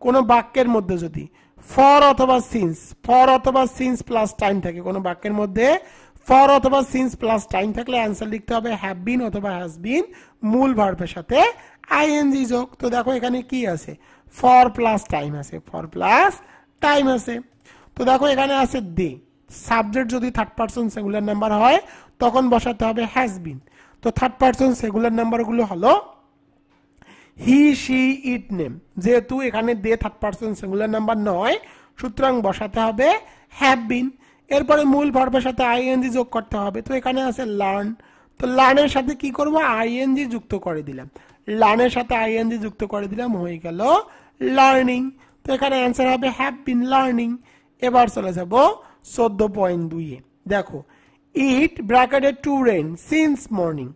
কোনো বাক্যের মধ্যে যদি ফর অথবা সিন্স, ফর অথবা সিন্স প্লাস টাইম থাকে, কোনো বাক্যের মধ্যে ফর অথবা সিন্স প্লাস টাইম থাকলে অ্যান্সার লিখতে হবে হ্যাভ বিন অথবা হ্যাজ বিন, মূল ভার্বের সাথে আইএনজি যোগ। তো দেখো এখানে কি আছে? ফর প্লাস টাইম আছে, ফর প্লাস টাইম আছে। তো দেখো এখানে আছে দে, সাবজেক্ট যদি থার্ড পারসন সিঙ্গুলার নাম্বার হয় তখন বসাতে হবে হ্যাজ বিন। তো থার্ড পারসন সিঙ্গুলার নাম্বারগুলো হলো হি, শি, ইট, নেম। যেহেতু এখানে দে থার্ড পারসন সিঙ্গুলার নাম্বার নয় সুতরাং বসাতে হবে হ্যাভ বিন। এরপরে মূল ভার্বের সাথে আইএনজি যোগ করতে হবে, তো এখানে আছে লার্ন। তো লার্নের সাথে কি করব? আইএনজি যুক্ত করে দিলাম, লার্নের সাথে আইএনজি যুক্ত করে দিলাম, হয়ে গেল লার্নিং। তো এখানে অ্যান্সার হবে হ্যাভ বিন লার্নিং। এবার চলে যাব 14.2 দেখো, ইট ব্র্যাকেটে টু রেইন সিন্স মর্নিং।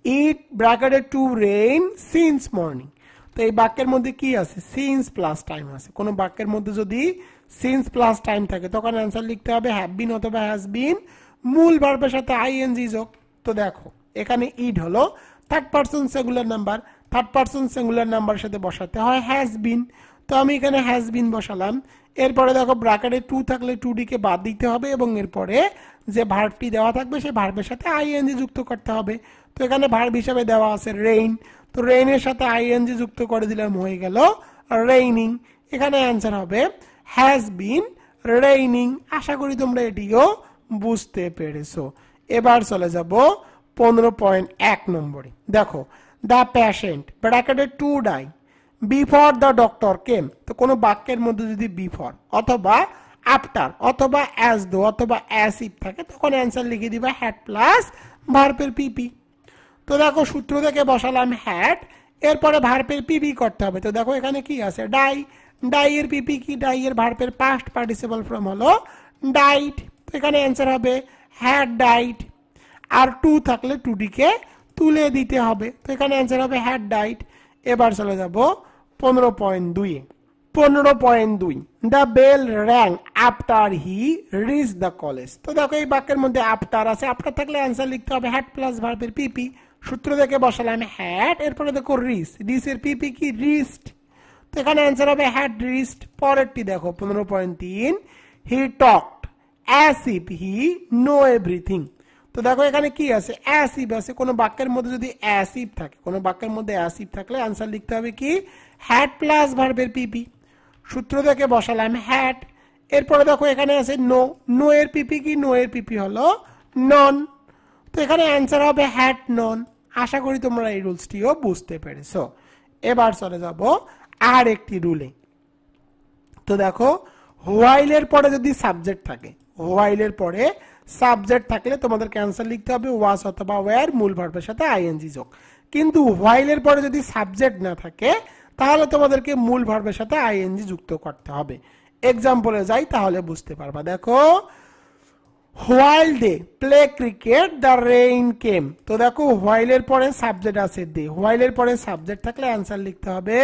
ইট ব্র্যাকেটে টু রেইন সিন্স মর্নিং। তো এই বাক্যের মধ্যে কি আছে? সিন্স প্লাস টাইম আছে। কোন বাক্যের মধ্যে যদি সিন্স প্লাস টাইম থাকে তখন অ্যান্সার লিখতে হবে হ্যাভ বিন অথবা হ্যাজ বিন, মূল ভার্বের সাথে আইএনজি যোগ। তো দেখো এখানে ইট হলো third person singular number, third person singular নাম্বারের সাথে বসাতে হয় হ্যাজ বিন। তো আমি এখানে হ্যাজ বিন বসালাম। এরপরে দেখো ব্র্যাকেটে টু থাকলে টুডিকে বাদ দিতে হবে এবং এরপরে যে ভার্বটি দেওয়া থাকবে সেই ভার্বের সাথে আইএনজি যুক্ত করতে হবে। তো এখানে ভার্ব হিসেবে দেওয়া আছে রেইন, তো রেইনের সাথে আইএনজি যুক্ত করে দিলাম, হয়ে গেল রেইনিং। এখানে অ্যান্সার হবে হ্যাজ বিন রেইনিং। আশা করি তোমরা এটিও বুঝতে পেরেছো। এবার চলে যাব 15.1 নম্বরে দেখো, দ্য পেশেন্ট ব্র্যাকেটে to die before the doctor came. তো কোনো বাক্যের মধ্যে যদি বিফোর অথবা আফটার অথবা অ্যাজ দো অথবা অ্যাজ ইফ থাকে তখন অ্যান্সার লিখে দিবা হ্যাড প্লাস ভার্বের পিপি। তো দেখো সূত্র থেকে বসালাম হ্যাড, এরপরে ভার্বের পিপি করতে হবে। তো দেখো এখানে কি আছে? ডাই। ডাই এর পিপি কি? ডাই এর ভার্বের পাস্ট পার্টিসিপাল ফর্ম হলো ডাইট। তো এখানে অ্যান্সার হবে হ্যাড ডাইট। আর টু থাকলে টুডিকে তুলে দিতে হবে, তো এখানে অ্যান্সার হবে হ্যাড ডাইট। এবার চলে যাব 15.2 15.2 the bell rang after he reach the college. তো দেখো এই বাক্যের মধ্যে আফটার আছে, আফটার থাকলে অ্যান্সার লিখতে হবে হ্যাড প্লাস ভার্বের পিপি। সূত্র থেকে বসালাম হ্যাড, এরপরে দেখো রিচ, রিচ এর পিপি কি? রিচড। তো এখানে অ্যান্সার হবে হ্যাড রিচড। পরেরটি দেখো 15.3 হি talked as if he know everything. তো দেখো এখানে কি আছে? অ্যাজ ইফ আছে। কোনো বাক্যের মধ্যে যদি অ্যাজ ইফ থাকে, কোনো বাক্যের মধ্যে অ্যাজ ইফ থাকলে অ্যান্সার লিখতে হবে কি? হ্যাড প্লাস ভার্বের পিপি। সূত্র থেকে বসালাম হ্যাড, এরপরে দেখো এখানে আছে নো। নো এর পিপি কি? নো এর পিপি হলো নন। তো এখানে অ্যান্সার হবে হ্যাড নন। আশা করি তোমরা এই রুলসটিও বুঝতে পেরেছো। এবার চলে যাব আর একটি রুলে। তো দেখো হোয়াইলের পরে যদি সাবজেক্ট থাকে, হোয়াইলের পরে সাবজেক্ট থাকলে তোমাদের অ্যান্সার লিখতে হবে ওয়াজ অথবা ওয়্যার, মূল ভার্বের সাথে আইএনজি যোগ। কিন্তু হোয়াইলের পরে যদি সাবজেক্ট না থাকে তাহলে তোমাদেরকে মূল ভার্বের সাথে আইএনজি যুক্ত করতে হবে। এক্সাম্পলে যাই তাহলে বুঝতে পারবা। দেখো while they play cricket the rain came. তো দেখো হোয়াইল এর পরে সাবজেক্ট আছে দে, হোয়াইল এর পরে সাবজেক্ট থাকলে অ্যান্সার লিখতে হবে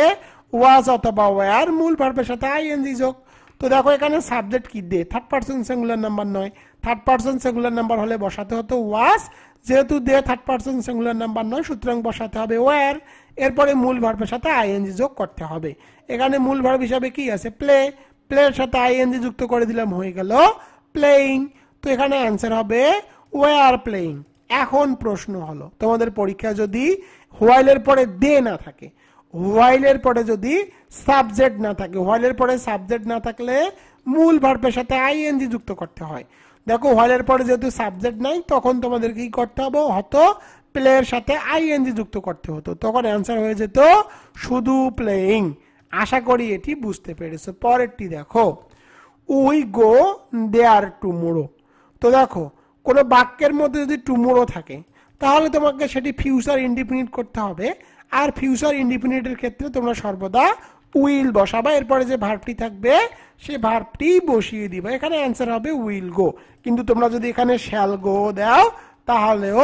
ওয়াজ অথবা ওয়্যার, মূল ভার্বের সাথে আইএনজি যোগ। তো দেখো এখানে সাবজেক্ট কি দে, থার্ড পারসন সিঙ্গুলার নাম্বার নয়, থার্ড পারসন সিঙ্গুলার নাম্বার হলে বসাতে হতো ওয়াজ, যেহেতু দে থার্ড পারসন সিঙ্গুলার নাম্বার নয় সুতরাং বসাতে হবে ওয়্যার, এরপরে মূল ভার্বের সাথে আইএনজি যোগ করতে হবে। এখানে মূল ভার্ব হিসাবে কি আছে প্লে, প্লের সাথে আইএনজি যুক্ত করে দিলাম হয়ে গেল প্লেইং। তো এখানে অ্যান্সার হবে ওয়্যার প্লেইং। এখন প্রশ্ন হলো তোমাদের পরীক্ষা যদি হোয়াইলের পরে দে না থাকে, হোয়াইলের পরে যদি সাবজেক্ট না থাকে, হোয়াইলের পরে সাবজেক্ট না থাকলে মূল ভার্বের সাথে আইএনজি যুক্ত করতে হয়। দেখো হোয়াইলের পরে যেহেতু সাবজেক্ট নাই তখন তোমাদের কি করতে হবে, হতো প্লের সাথে আইএনজি যুক্ত করতে হতো, তখন অ্যান্সার হয়ে যেত শুধু প্লেইং। আশা করি এটি বুঝতে পেরেছো। পরেরটি দেখো, উই গো দেয়ার টুমোরো। তো দেখো কোনো বাক্যের মধ্যে যদি টুমোরো থাকে তাহলে তোমাকে সেটি ফিউচার ইনডিফিনিট করতে হবে, আর ফিউচার ইনডিফিনিটের ক্ষেত্রে তোমরা সর্বদা উইল বসাবা, এরপরে যে ভার্বটি থাকবে সেই ভার্বটি বসিয়ে দিবা। এখানে অ্যান্সার হবে উইল গো, কিন্তু তোমরা যদি এখানে শ্যাল গো দাও তাহলেও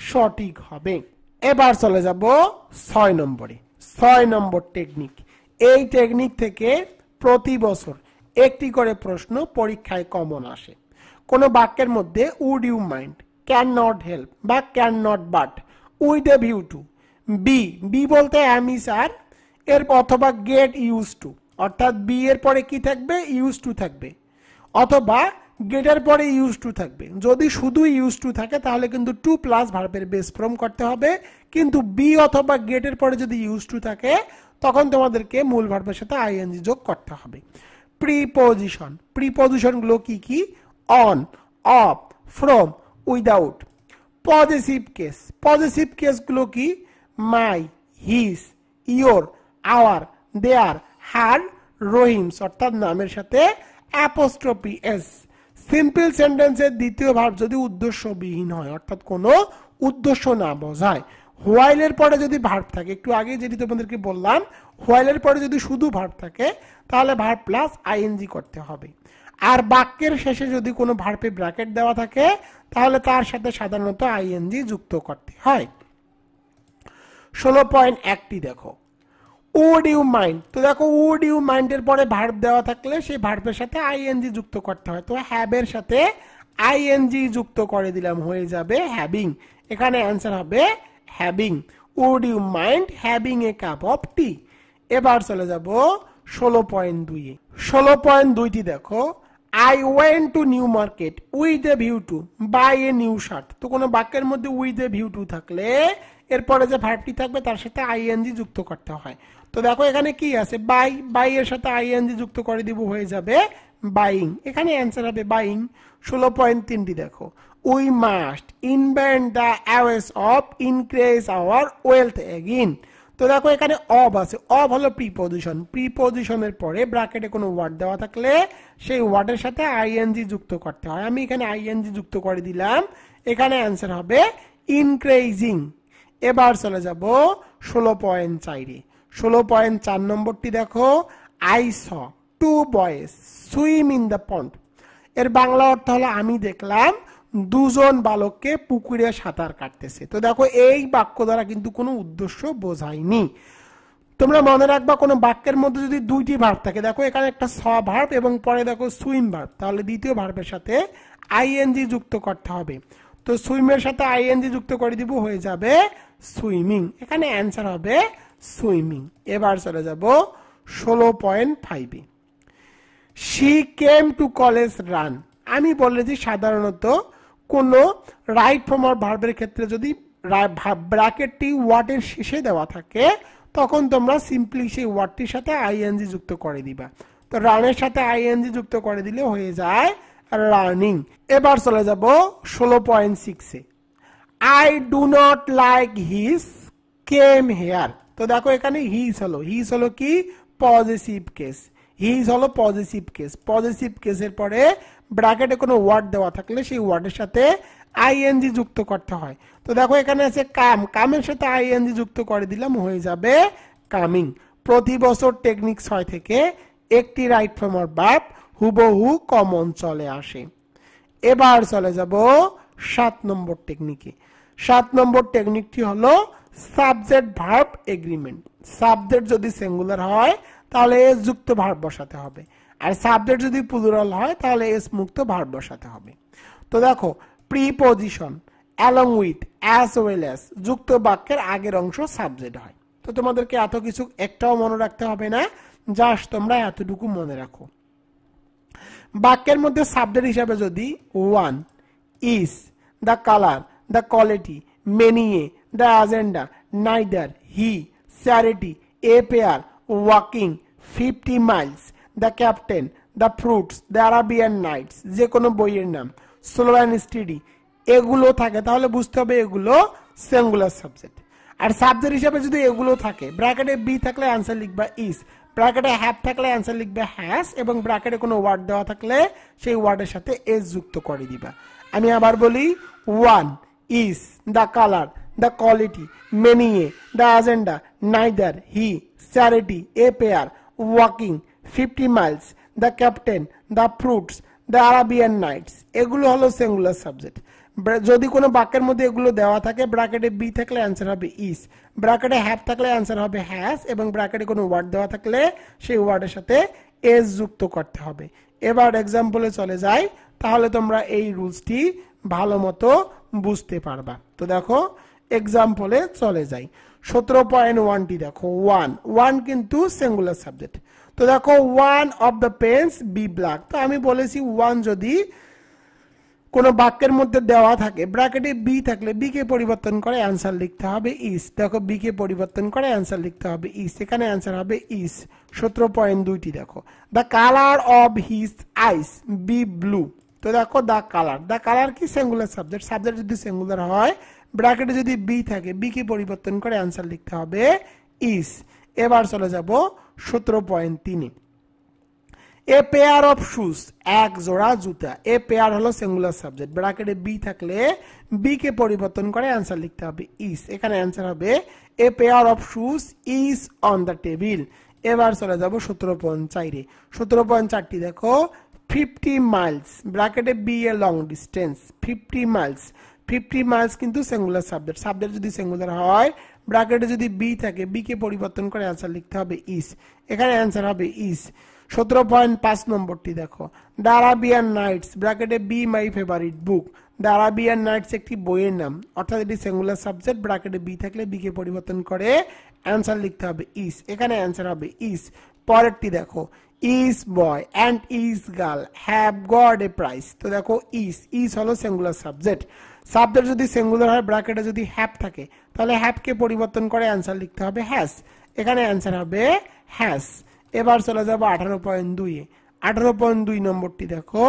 সঠিক হবে। এবার চলে যাব 6 নম্বরে। 6 নম্বর টেকনিক। এই টেকনিক থেকে প্রতি বছর একটি করে প্রশ্ন পরীক্ষায় কমন আসে। কোন বাক্যের মধ্যে would you mind, can not help বা can not but, with a view to, be, be বলতে আমি স্যার, এর অথবা গেট ইউজ টু, অর্থাৎ বি এর পরে কি থাকবে ইউজ টু থাকবে, অথবা গেটের পরে ইউজ টু থাকবে। যদি শুধু ইউজ টু থাকে তাহলে কিন্তু টু প্লাস ভার্বের বেস ফর্ম করতে হবে, কিন্তু বি অথবা গেটের পরে যদি ইউজ টু থাকে তখন তোমাদেরকে মূল ভার্বের সাথে আইএনজি যোগ করতে হবে। প্রিপজিশন, প্রিপজিশন গুলো কি কি, on, of, from, without. Possessive case, possessive case গুলো কি, মাই, হিজ, ইয়োর, আওয়ার, দেয়ার, হার, রহিমস, অর্থাৎ নামের সাথে অ্যাপোস্ট্রফি এস। সিম্পল সেন্টেন্সের দ্বিতীয় ভার্ব যদি উদ্দেশ্যবিহীন হয়, অর্থাৎ কোনো উদ্দেশ্য না বোঝায়। হোয়াইলের পরে যদি ভার্ব থাকে, একটু আগে যেটি তোমাদেরকে বললাম, হোয়াইলের পরে যদি শুধু ভার্ব থাকে তাহলে ভার্ব প্লাস আইএনজি করতে হবে। আর বাক্যের শেষে যদি কোনো ভার্বে ব্র্যাকেট দেওয়া থাকে তাহলে তার সাথে সাধারণত আইএনজি যুক্ত করতে হয়। 16.1টি দেখো, উড ইউ মাইন্ড। তো দেখো উড ইউ মাইন্ডের পরে ভার্ব দেওয়া থাকলে সেই ভার্বের সাথে আইএনজি যুক্ত করতে হয়। তো হ্যাবের সাথে আইএনজি যুক্ত করে দিলাম হয়ে যাবে হ্যাভিং। এখানে অ্যান্সার হবে having. Would you mind having a cup of tea. এবার চলে যাব 16.2 এ। 16.2টি দেখো, I went to New Market with a view to buy a new shirt. তো কোনো বাক্যের মধ্যে উইথ এ ভিউ টু থাকলে এরপরে যে ভার্বটি থাকবে তার সাথে আইএনজি যুক্ত করতে হয়। তো দেখো এখানে কি আছে, বাই, বাই এর সাথে আইএনজি যুক্ত করে দিব হয়ে যাবে বাইং। এখানে অ্যান্সার হবে বাইং। 16.3টি দেখো, we must invent the ways of increase our wealth again. তো দেখো এখানে অব আছে, অব হলো প্রিপজিশন, প্রিপজিশনের পরে ব্র্যাকেটে কোনো ওয়ার্ড দেওয়া থাকলে সেই ওয়ার্ডের সাথে আইএনজি যুক্ত করতে হয়। আমি এখানে আইএনজি যুক্ত করে দিলাম, এখানে অ্যান্সার হবে ইনক্রিজিং। এবার চলে যাব 16.4 এ। 16.4 নম্বরটি দেখো, I saw two boys swim in the pond. এর বাংলা অর্থ হলো আমি দেখলাম দুজন বালককে পুকুরে সাঁতার কাটতেছে। তো দেখো এই বাক্য দ্বারা কিন্তু কোনো উদ্দেশ্য বোঝায়নি। তোমরা মনে রাখবা কোনো বাক্যের মধ্যে যদি দুইটি ভার্ব থাকে, দেখো এখানে একটা স ভার্ব এবং পরে দেখো সুইম ভার্ব, তাহলে দ্বিতীয় ভার্বের সাথে আইএনজি যুক্ত করতে হবে। তো সুইমের সাথে আইএনজি যুক্ত করে দিব হয়ে যাবে সুইমিং। এখানে অ্যান্সার হবে সুইমিং। এবার চলে যাব 16.5 এ। She came to college run. আমি বলেছি সাধারণত কোনো রাইট ফর্ম অর ভার্বের ক্ষেত্রে যদি ব্র্যাকেটটি ওয়ার্ডের শেষে দেওয়া থাকে তখন তোমরা সিম্পলি সেই ওয়ার্ডটির সাথে আইএনজি যুক্ত করে দিবা। তো রানের সাথে আইএনজি যুক্ত করে দিলে হয়ে যায় রানিং। এবার চলে যাব 16.6 এ। I do not like his came here. তো দেখো এখানে হিজ হলো কি পজিটিভ কেস, হিজ হলো পজিটিভ কেস। পজিটিভ কেসের পরে ব্র্যাকেটে কোনো ওয়ার্ড দেওয়া থাকলে সেই ওয়ার্ডের সাথে আইএনজি যুক্ত করতে হয়। তো দেখো এখানে আছে কাম, কামের সাথে আইএনজি যুক্ত করে দিলাম হয়ে যাবে কামিং। প্রতি বছর টেকনিক 6 থেকে একটি রাইট ফর্ম অর ভার্ব হুবহু কমন চলে আসে। এবার চলে যাব 7 নম্বর টেকনিকে। 7 নম্বর টেকনিকটি হলো সাবজেক্ট ভার্ব এগ্রিমেন্ট। সাবজেক্ট যদি সিঙ্গুলার হয় তাহলে এস যুক্ত ভার্ব বসাতে হবে, আর সাবজেক্ট যদি প্লুরাল হয় তাহলে এস মুক্ত ভার্ব বসাতে হবে। তো দেখো, preposition along with, as well as যুক্ত বাক্যের আগের অংশ সাবজেক্ট হয়। তো তোমাদেরকে এত কিছু একটাও মনে রাখতে হবে না, জাস্ট তোমরা এতটুকু মনে রাখো। বাক্যের মধ্যে সাবজেক্ট হিসাবে যদি one, is, the colour, the quality, many a, the agenda, neither, he, charity, a pair, walking, 50 miles, the captain, the fruits, the Arabian Nights, যে কোনো বইয়ের নাম, স্লো অ্যান্ড স্টেডি, এগুলো থাকে তাহলে বুঝতে হবে এগুলো সিঙ্গুলার সাবজেক্ট। আর সাবজেক্ট হিসাবে যদি এগুলো থাকে, ব্র্যাকেটে বি থাকলে অ্যান্সার লিখবা ইজ, ব্র্যাকেটে হ্যাভ থাকলে অ্যান্সার লিখবে হ্যাজ, এবং ব্র্যাকেটে কোনো ওয়ার্ড দেওয়া থাকলে সেই ওয়ার্ডের সাথে এস যুক্ত করে দিবা। আমি আবার বলি, one, is, the colour, the quality, many a, the agenda, neither, he, charity, a pair, walking, 50 miles, the captain, the fruits, the Arabian Nights, এগুলো হলো সিঙ্গুলার সাবজেক্ট। যদি কোনো বাক্যের মধ্যে এগুলো দেওয়া থাকে, ব্র্যাকেটে বি থাকলে অ্যান্সার হবে ইজ, ব্র্যাকেটে হ্যাভ থাকলে অ্যান্সার হবে হ্যাজ, এবং ব্র্যাকেটে কোনো ওয়ার্ড দেওয়া থাকলে সেই ওয়ার্ডের সাথে এস যুক্ত করতে হবে। এবার এক্সাম্পলে চলে যাই, তাহলে তোমরা এই রুলসটি ভালো মতো বুঝতে পারবা। তো দেখো, এক্সাম্পলে চলে যাই। 17.1টি দেখো, ওয়ান কিন্তু সিঙ্গুলার সাবজেক্ট। তো দেখো, one of the pens be black. তো আমি বলেছি ওয়ান যদি কোনো বাক্যের মধ্যে দেওয়া থাকে, ব্র্যাকেটে বি থাকলে বি কে পরিবর্তন করে অ্যান্সার লিখতে হবে ইজ। দেখো, বি কে পরিবর্তন করে অ্যান্সার লিখতে হবে ইজ, এখানে অ্যান্সার হবে ইজ। 17.2টি দেখো, the colour of his eyes be blue. তো দেখো, দ্য কালার কি সিঙ্গুলার সাবজেক্ট, সাবজেক্ট যদি সিঙ্গুলার হয়, ব্র্যাকেটে যদি বি থাকে বি কে পরিবর্তন করে অ্যান্সার লিখতে হবে ইজ। এবার চলে যাব 17.3-এ। এ পেয়ার অফ শুজ, এক জোড়া জুতা। এ পেয়ার হলো সিঙ্গুলার সাবজেক্ট, ব্র্যাকেটে বি থাকলে বি কে পরিবর্তন করে অ্যান্সার লিখতে হবে ইজ, এখানে অ্যান্সার হবে a pair of shoes is on the table. এবার চলে যাব 17.4-এ। 17.4টি দেখো, 50 মাইলস, ব্র্যাকেটে be a long distance, 50 miles. 50 miles কিন্তু সিঙ্গুলার সাবজেক্ট, সাবজেক্ট যদি সিঙ্গুলার হয়, ব্র্যাকেটে যদি বি থাকে বি কে পরিবর্তন করে অ্যান্সার লিখতে হবে ইজ, এখানে অ্যান্সার হবে ইজ। 17.5 নম্বরটি দেখো, দ্য আরাবিয়ান নাইটস, ব্র্যাকেটে be my favourite book. The Arabian nights একটি বইয়ের নাম, অর্থাৎ এটি সিঙ্গুলার সাবজেক্ট, ব্র্যাকেটে বি থাকলে বি কে পরিবর্তন করে অ্যান্সার লিখতে হবে ইজ, এখানে অ্যান্সার হবে ইজ। পরেরটি দেখো, is boy and is girl have got a prize. তো দেখো, ইজ হলো সিঙ্গুলার সাবজেক্ট, সাবজেক্ট যদি সিঙ্গুলার হয়, ব্র্যাকেটে যদি হ্যাভ থাকে তাহলে হ্যাভ কে পরিবর্তন করে অ্যান্সার লিখতে হবে হ্যাজ, এখানে অ্যান্সার হবে হ্যাজ। এবার চলে যাবো 18.2-এ। 18.2 নম্বরটি দেখো,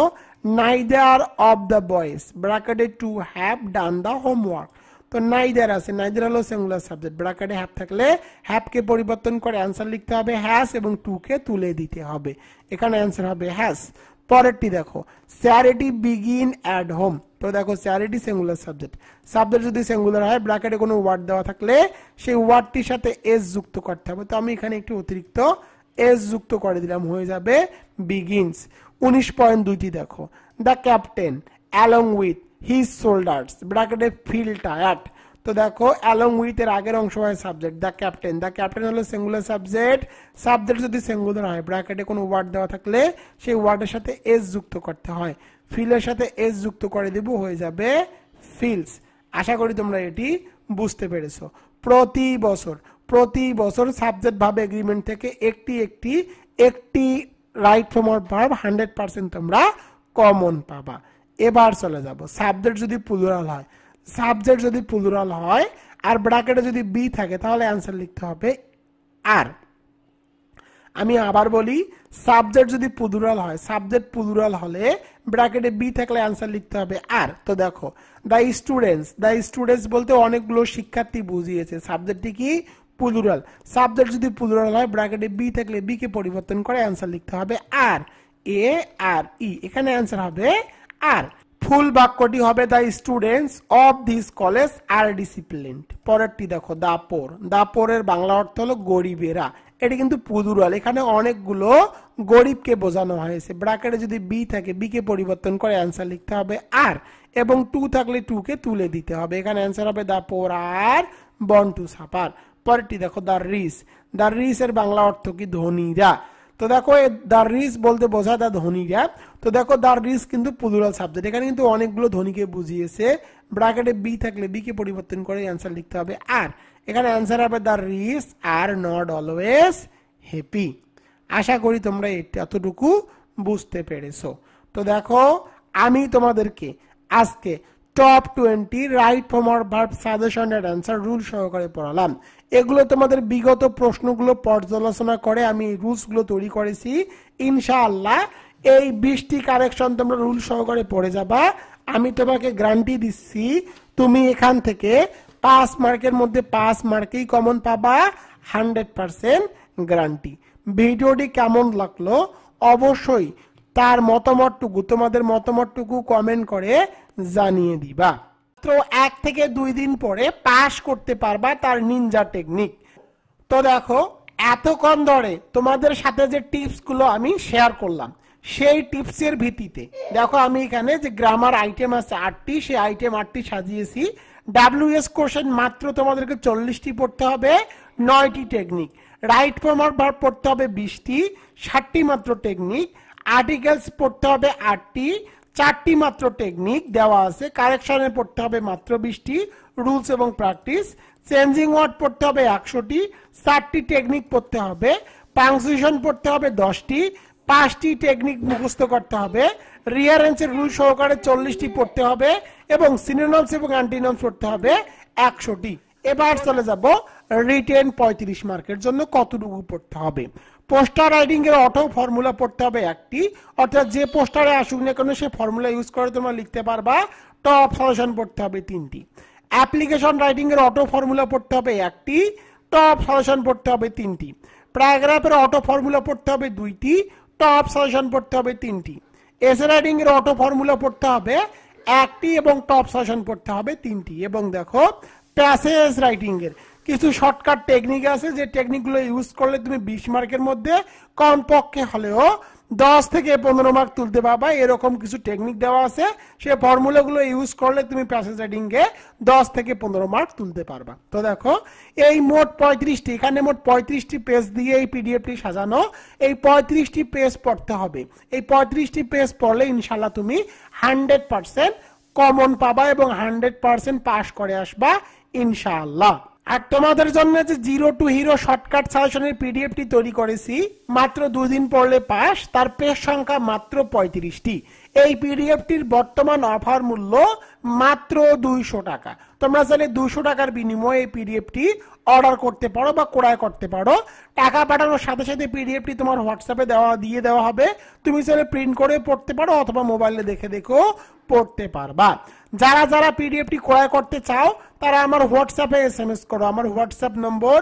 নাইদার অফ দ্য বয়েজ, ব্র্যাকেটে to have done the homework. তো নাইদার আছে, নাইদার হলো সিঙ্গুলার সাবজেক্ট, ব্র্যাকেটে হ্যাভ থাকলে হ্যাভ কে পরিবর্তন করে অ্যান্সার লিখতে হবে হ্যাজ, এবং টু কে তুলে দিতে হবে, এখানে অ্যান্সার হবে হ্যাজ। পরেরটি দেখো, চ্যারিটি বিগিন অ্যাট হোম। তো দেখো, চ্যারিটি সিঙ্গুলার সাবজেক্ট, সাবজেক্ট যদি সিঙ্গুলার হয়, ব্র্যাকেটে কোনো ওয়ার্ড দেওয়া থাকলে সেই ওয়ার্ডটির সাথে এস যুক্ত করতে হবে। তো আমি এখানে একটি অতিরিক্ত এস যুক্ত করে দিলাম, হয়ে যাবে বিগিনস। 19.2টি দেখো, the captain along with his soldiers, ব্র্যাকেটে ফিল টায়ার্ড। তো দেখো, অ্যালং উইথ এর আগের অংশ হয় সাবজেক্ট, দ্য ক্যাপ্টেন হলো সিঙ্গুলার সাবজেক্ট, সাবজেক্ট যদি সিঙ্গুলার হয়, ব্র্যাকেটে কোনো ওয়ার্ড দেওয়া থাকলে সেই ওয়ার্ডের সাথে এস যুক্ত করতে হয়, ফিলের সাথে এস যুক্ত করে দেব, হয়ে যাবে ফিলস। আশা করি তোমরা এটি বুঝতে পেরেছো। প্রতি বছর সাবজেক্ট ভার্ব এগ্রিমেন্ট থেকে একটি রাইট ফর্ম অফ ভার্ব 100% তোমরা কমন পাবা। এবার চলে যাব, সাবজেক্ট যদি প্লুরাল হয় আর ব্র্যাকেটে যদি বি থাকে তাহলে অ্যান্সার লিখতে হবে আর। আমি আবার বলি, সাবজেক্ট যদি প্লুরাল হলে ব্র্যাকেটে বি থাকলে অ্যান্সার লিখতে হবে আর। তো দেখো, দ্য স্টুডেন্টস বলতে অনেকগুলো শিক্ষার্থী বুঝিয়েছে, সাবজেক্টটি কি প্লুরাল, সাবজেক্ট যদি প্লুরাল হয়, ব্র্যাকেটে বি থাকলে বি কে পরিবর্তন করে অ্যান্সার লিখতে হবে আর, এ আর ই, এখানে অ্যান্সার হবে আর। ফুল বাক্যটি হবে, the students of this college are disciplined. পরেরটি দেখো, দ্য পোর এর বাংলা অর্থ হলো গরিবেরা, এটি কিন্তু প্লুরাল, এখানে অনেকগুলো গরিবকে বোঝানো হয়েছে। ব্র্যাকেটে যদি বি থাকে বি কে পরিবর্তন করে অ্যান্সার লিখতে হবে আর, এবং টু থাকলে টু কে তুলে দিতে হবে। এখানে অ্যান্সার হবে দা পোর আর বর্ন টু সাফার। পরেরটি দেখো দা রিচ। দা রিচ এর বাংলা অর্থ কি? ধনীরা। তো দেখো দা রিচ বলতে বোঝায় দা ধনীরা। তো দেখো দা রিচ কিন্তু প্লুরাল সাবজেক্ট, এখানে কিন্তু অনেকগুলো ধনীকে বুঝিয়েছে। ব্র্যাকেটে বি থাকলে বি কে পরিবর্তন করে অ্যান্সার লিখতে হবে আর, এখানে অ্যান্সার হবে the rich are not always happy. আশা করি তোমরা এতটুকু বুঝতে পেরেছো। তো দেখো আমি তোমাদেরকে আজকে top 20 right form or verb suggestion and answer rule সহকারে পড়ালাম। এগুলো তোমাদের বিগত প্রশ্নগুলো পর্যালোচনা করে আমি এই রুলসগুলো তৈরি করেছি। ইনশাআল্লাহ এই 20টি কারেকশন তোমরা রুল সহকারে পড়ে যাবা। আমি তোমাকে গ্যারান্টি দিচ্ছি তুমি এখান থেকে 5 মার্কের মধ্যে 5 মার্কেই কমন পাবা, 100% গ্যারান্টি। ভিডিওটি কেমন লাগলো অবশ্যই তার মতামতটুকু, তোমাদের মতামতটুকু কমেন্ট করে জানিয়ে দিবা। মাত্র 1 থেকে 2 দিন পরে পাস করতে পারবা তার নিনজা টেকনিক। তো দেখো এতক্ষণ ধরে তোমাদের সাথে যে টিপস গুলো আমি শেয়ার করলাম সেই টিপসের ভিত্তিতে দেখো আমি এখানে যে গ্রামার আইটেম আছে 8টি, সেই আইটেম 8টি সাজিয়েছি। ডাব্লিউএস কোশ্চেন মাত্র তোমাদেরকে 40টি পড়তে হবে, 9টি technique. Right form or verb পড়তে হবে 20টি, 60টি মাত্র টেকনিক। আর্টিকেলস পড়তে হবে 8টি, 4টি মাত্র টেকনিক দেওয়া আছে। কারেকশনে পড়তে হবে মাত্র 20টি, রুলস এবং প্র্যাকটিস। চেঞ্জিং ওয়ার্ড পড়তে হবে 100টি, 4টি টেকনিক পড়তে হবে। পাংচুয়েশন পড়তে হবে 10টি, 5টি টেকনিক মুখস্থ করতে হবে। রিয়ারেঞ্জের রুল সহকারে 40টি পড়তে হবে এবং সিনোনিমস এবং অ্যান্টিনিমস পড়তে হবে 100টি। এবার চলে যাব রিটেন 35 মার্কের জন্য কতটুকু পড়তে হবে। পোস্টার রাইটিং এর অটো ফর্মুলা পড়তে হবে 1টি, অর্থাৎ যে পোস্টারে আসুক না কেন সে ফর্মুলা ইউজ করে তোমরা লিখতে পারবা। টপ সলিউশন পড়তে হবে 3টি। অ্যাপ্লিকেশন রাইটিং এর অটো ফর্মুলা পড়তে হবে 1টি, টপ সলিউশন পড়তে হবে 3টি। প্যারাগ্রাফের অটো ফর্মুলা পড়তে হবে 2টি, টপ সলিউশন পড়তে হবে 3টি। এসে রাইটিং এর অটো ফর্মুলা পড়তে হবে 1টি এবং টপ সলিউশন পড়তে হবে 3টি। এবং দেখো প্যাসেজ রাইটিং এর কিছু শর্টকাট টেকনিক আছে যে টেকনিকগুলো ইউজ করলে তুমি 20 মার্কের মধ্যে কমপক্ষে হলেও 10 থেকে 15 মার্ক তুলতে পারবা। এরকম কিছু টেকনিক দেওয়া আছে, সেই ফর্মুলাগুলো ইউজ করলে তুমি প্যাসেজ রাইটিং এ 10 থেকে 15 মার্ক তুলতে পারবা। তো দেখো এই মোট 35টি, এখানে মোট 35টি পেজ দিয়ে এই পিডিএফটি সাজানো। এই 35টি পেজ পড়তে হবে। এই 35টি পেজ পড়লে ইনশাআল্লাহ তুমি 100% কমন পাবা এবং 100% পাস করে আসবা ইনশাআল্লাহ। আর তোমাদের জন্য যে 0 to হিরো শর্টকাট সাজেশনের পিডিএফটি তৈরি করেছি, মাত্র 2 দিন পড়লে পাস, তার পেজ সংখ্যা মাত্র 35টি। এই পিডিএফটির বর্তমান অফার মূল্য মাত্র 200 টাকা। তোমরা চাইলে 200 টাকার বিনিময়ে এই পিডিএফটি অর্ডার করতে পারো বা ক্রয় করতে পারো। টাকা পাঠানোর সাথে সাথে পিডিএফটি তোমার হোয়াটসঅ্যাপে দিয়ে দেওয়া হবে। তুমি চাইলে প্রিন্ট করে পড়তে পারো অথবা মোবাইলে দেখে দেখেও পড়তে পারবা। যারা যারা পিডিএফটি ক্রয় করতে চাও তারা আমার হোয়াটসঅ্যাপে এসএমএস করো। আমার হোয়াটসঅ্যাপ নম্বর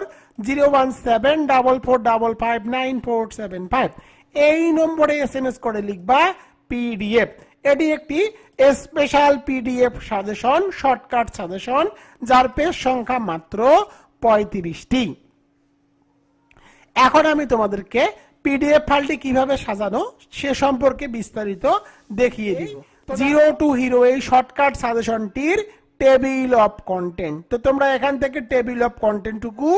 01755559475। এই নম্বরে এসএমএস করে লিখবা পিডিএফ। এটি একটি special PDF suggestion, shortcut suggestion, যার পেজ সংখ্যা মাত্র 35টি। এখন আমি তোমাদেরকে পিডিএফ ফাইলটি কিভাবে সাজানো সে সম্পর্কে বিস্তারিত দেখিয়ে দিব। 0 to হিরো এই শর্টকাট সাজেশনটির টেবিল অফ কন্টেন্ট। তো তোমরা এখান থেকে টেবিল অফ কন্টেন্টটুকু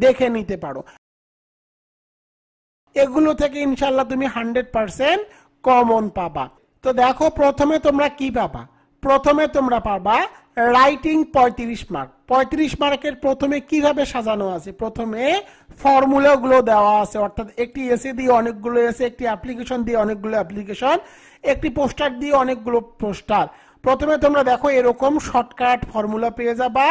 দেখে নিতে পারো। এগুলো থেকে ইনশাআল্লাহ তুমি 100% কমন পাবা। তো দেখো প্রথমে তোমরা কি পাবা। প্রথমে তোমরা পাবা রাইটিং 35 মার্ক। 35 মার্কের প্রথমে কিভাবে সাজানো আছে, প্রথমে ফর্মুলাগুলো দেওয়া আছে, অর্থাৎ একটি এসে দিয়ে অনেকগুলো এসে, একটি অ্যাপ্লিকেশন দিয়ে অনেকগুলো অ্যাপ্লিকেশন, একটি পোস্টার দিয়ে অনেকগুলো পোস্টার। প্রথমে তোমরা দেখো এরকম শর্টকাট ফর্মুলা পেয়ে যাবা।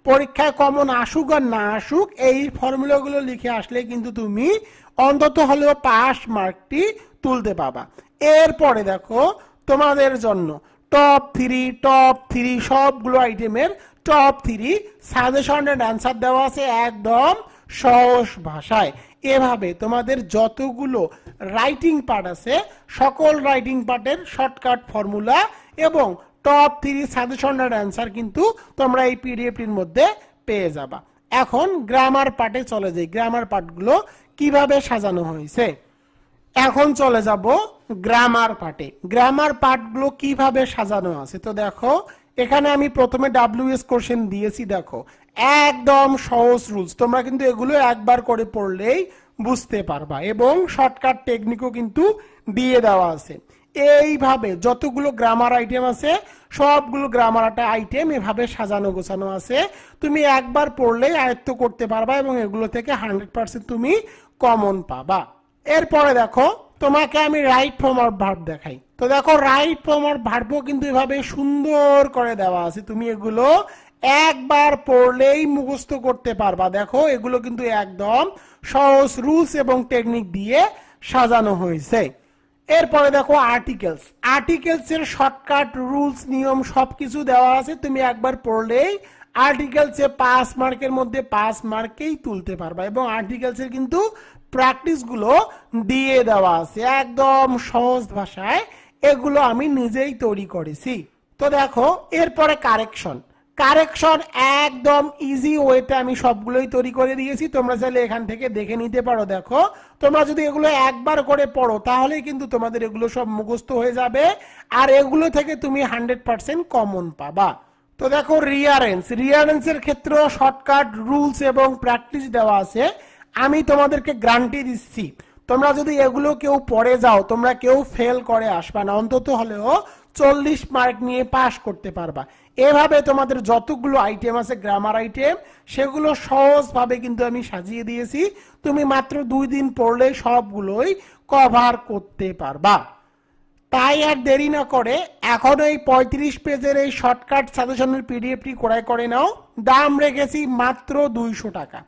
পরীক্ষায় কমন আসুক আর না আসুক এই ফর্মুলাগুলো লিখে আসলে কিন্তু তুমি অন্তত হলেও পাস মার্কটি তুলতে পাবা। এরপরে দেখো তোমাদের জন্য টপ 3 সবগুলো আইটেমের টপ 3 সাজেশন এন্ড অ্যান্সার দেওয়া আছে একদম সহজ ভাষায়। এভাবে তোমাদের যতগুলো রাইটিং পার্ট আছে সকল রাইটিং পার্টের শর্টকাট ফর্মুলা এবং টপ 3 সাজেশন এন্ড অ্যান্সার কিন্তু তোমরা এই পিডিএফটির মধ্যে পেয়ে যাবা। এখন গ্রামার পার্টে চলে যাই। গ্রামার পার্টগুলো কিভাবে সাজানো হয়েছে। এখন চলে যাব গ্রামার পার্টে। গ্রামার পার্টগুলো কিভাবে সাজানো আছে। তো দেখো এখানে আমি প্রথমে WS কোশ্চেন দিয়েছি। দেখো একদম সহজ রুলস, তোমরা কিন্তু এগুলো একবার করে পড়লেই বুঝতে পারবা এবং শর্টকাট টেকনিকও কিন্তু দিয়ে দেওয়া আছে। এইভাবে যতগুলো গ্রামার আইটেম আছে সবগুলো গ্রামার আইটেম এভাবে সাজানো গোছানো আছে, তুমি একবার পড়লেই আয়ত্ত করতে পারবা এবং এগুলো থেকে 100% তুমি কমন পাবা। এরপরে দেখো তোমাকে আমি রাইট ফর্ম অফ ভার্ব দেখাই। তো দেখো রাইট ফর্ম অফ ভার্বও কিন্তু এভাবে সুন্দর করে দেওয়া আছে, তুমি এগুলো একবার পড়লেই মুখস্থ করতে পারবা। দেখো এগুলো কিন্তু একদম সহজ রুলস এবং টেকনিক দিয়ে সাজানো হয়েছে। এরপরে দেখো আর্টিকেলস। আর্টিকেলস এর শর্টকাট রুলস নিয়ম সবকিছু দেওয়া আছে, তুমি একবার পড়লেই আর্টিকেলস এ 5 মার্কের মধ্যে 5 মার্কেই তুলতে পারবা এবং আর্টিকেলস এর কিন্তু প্র্যাকটিস গুলো দিয়ে দেওয়া আছে একদম সহজ ভাষায়, এগুলো আমি নিজেই তৈরি করেছি। তো দেখো এরপরে কারেকশন। কারেকশন একদম ইজি ওয়েতে আমি সবগুলোই তৈরি করে দিয়েছি, তোমরা চাইলে এখান থেকে দেখে নিতে পারো। দেখো তোমরা যদি এগুলো একবার করে পড়ো তাহলে কিন্তু তোমাদের এগুলো সব মুখস্থ হয়ে যাবে আর এগুলো থেকে তুমি 100% কমন পাবা। তো দেখো রিয়ারেন্সের ক্ষেত্রেও শর্টকাট রুলস এবং প্র্যাকটিস দেওয়া আছে, আমি তোমাদেরকে গ্যারান্টি দিচ্ছি তোমরা যদি এগুলো কেউ পড়ে যাও তোমরা কেউ ফেল করে আসবা না, অন্তত হলেও 40 মার্ক নিয়ে পাস করতে পারবা। এভাবে তোমাদের যতগুলো আইটেম আছে গ্রামার আইটেম সেগুলো সহজভাবে কিন্তু আমি সাজিয়ে দিয়েছি, তুমি মাত্র 2 দিন পড়লে সবগুলোই কভার করতে পারবা। তাই আর দেরি না করে এখন এই 35 পেজের এই শর্টকাট সাজেশনের পিডিএফটি ক্রয় করে নাও। দাম রেখেছি মাত্র 200 টাকা।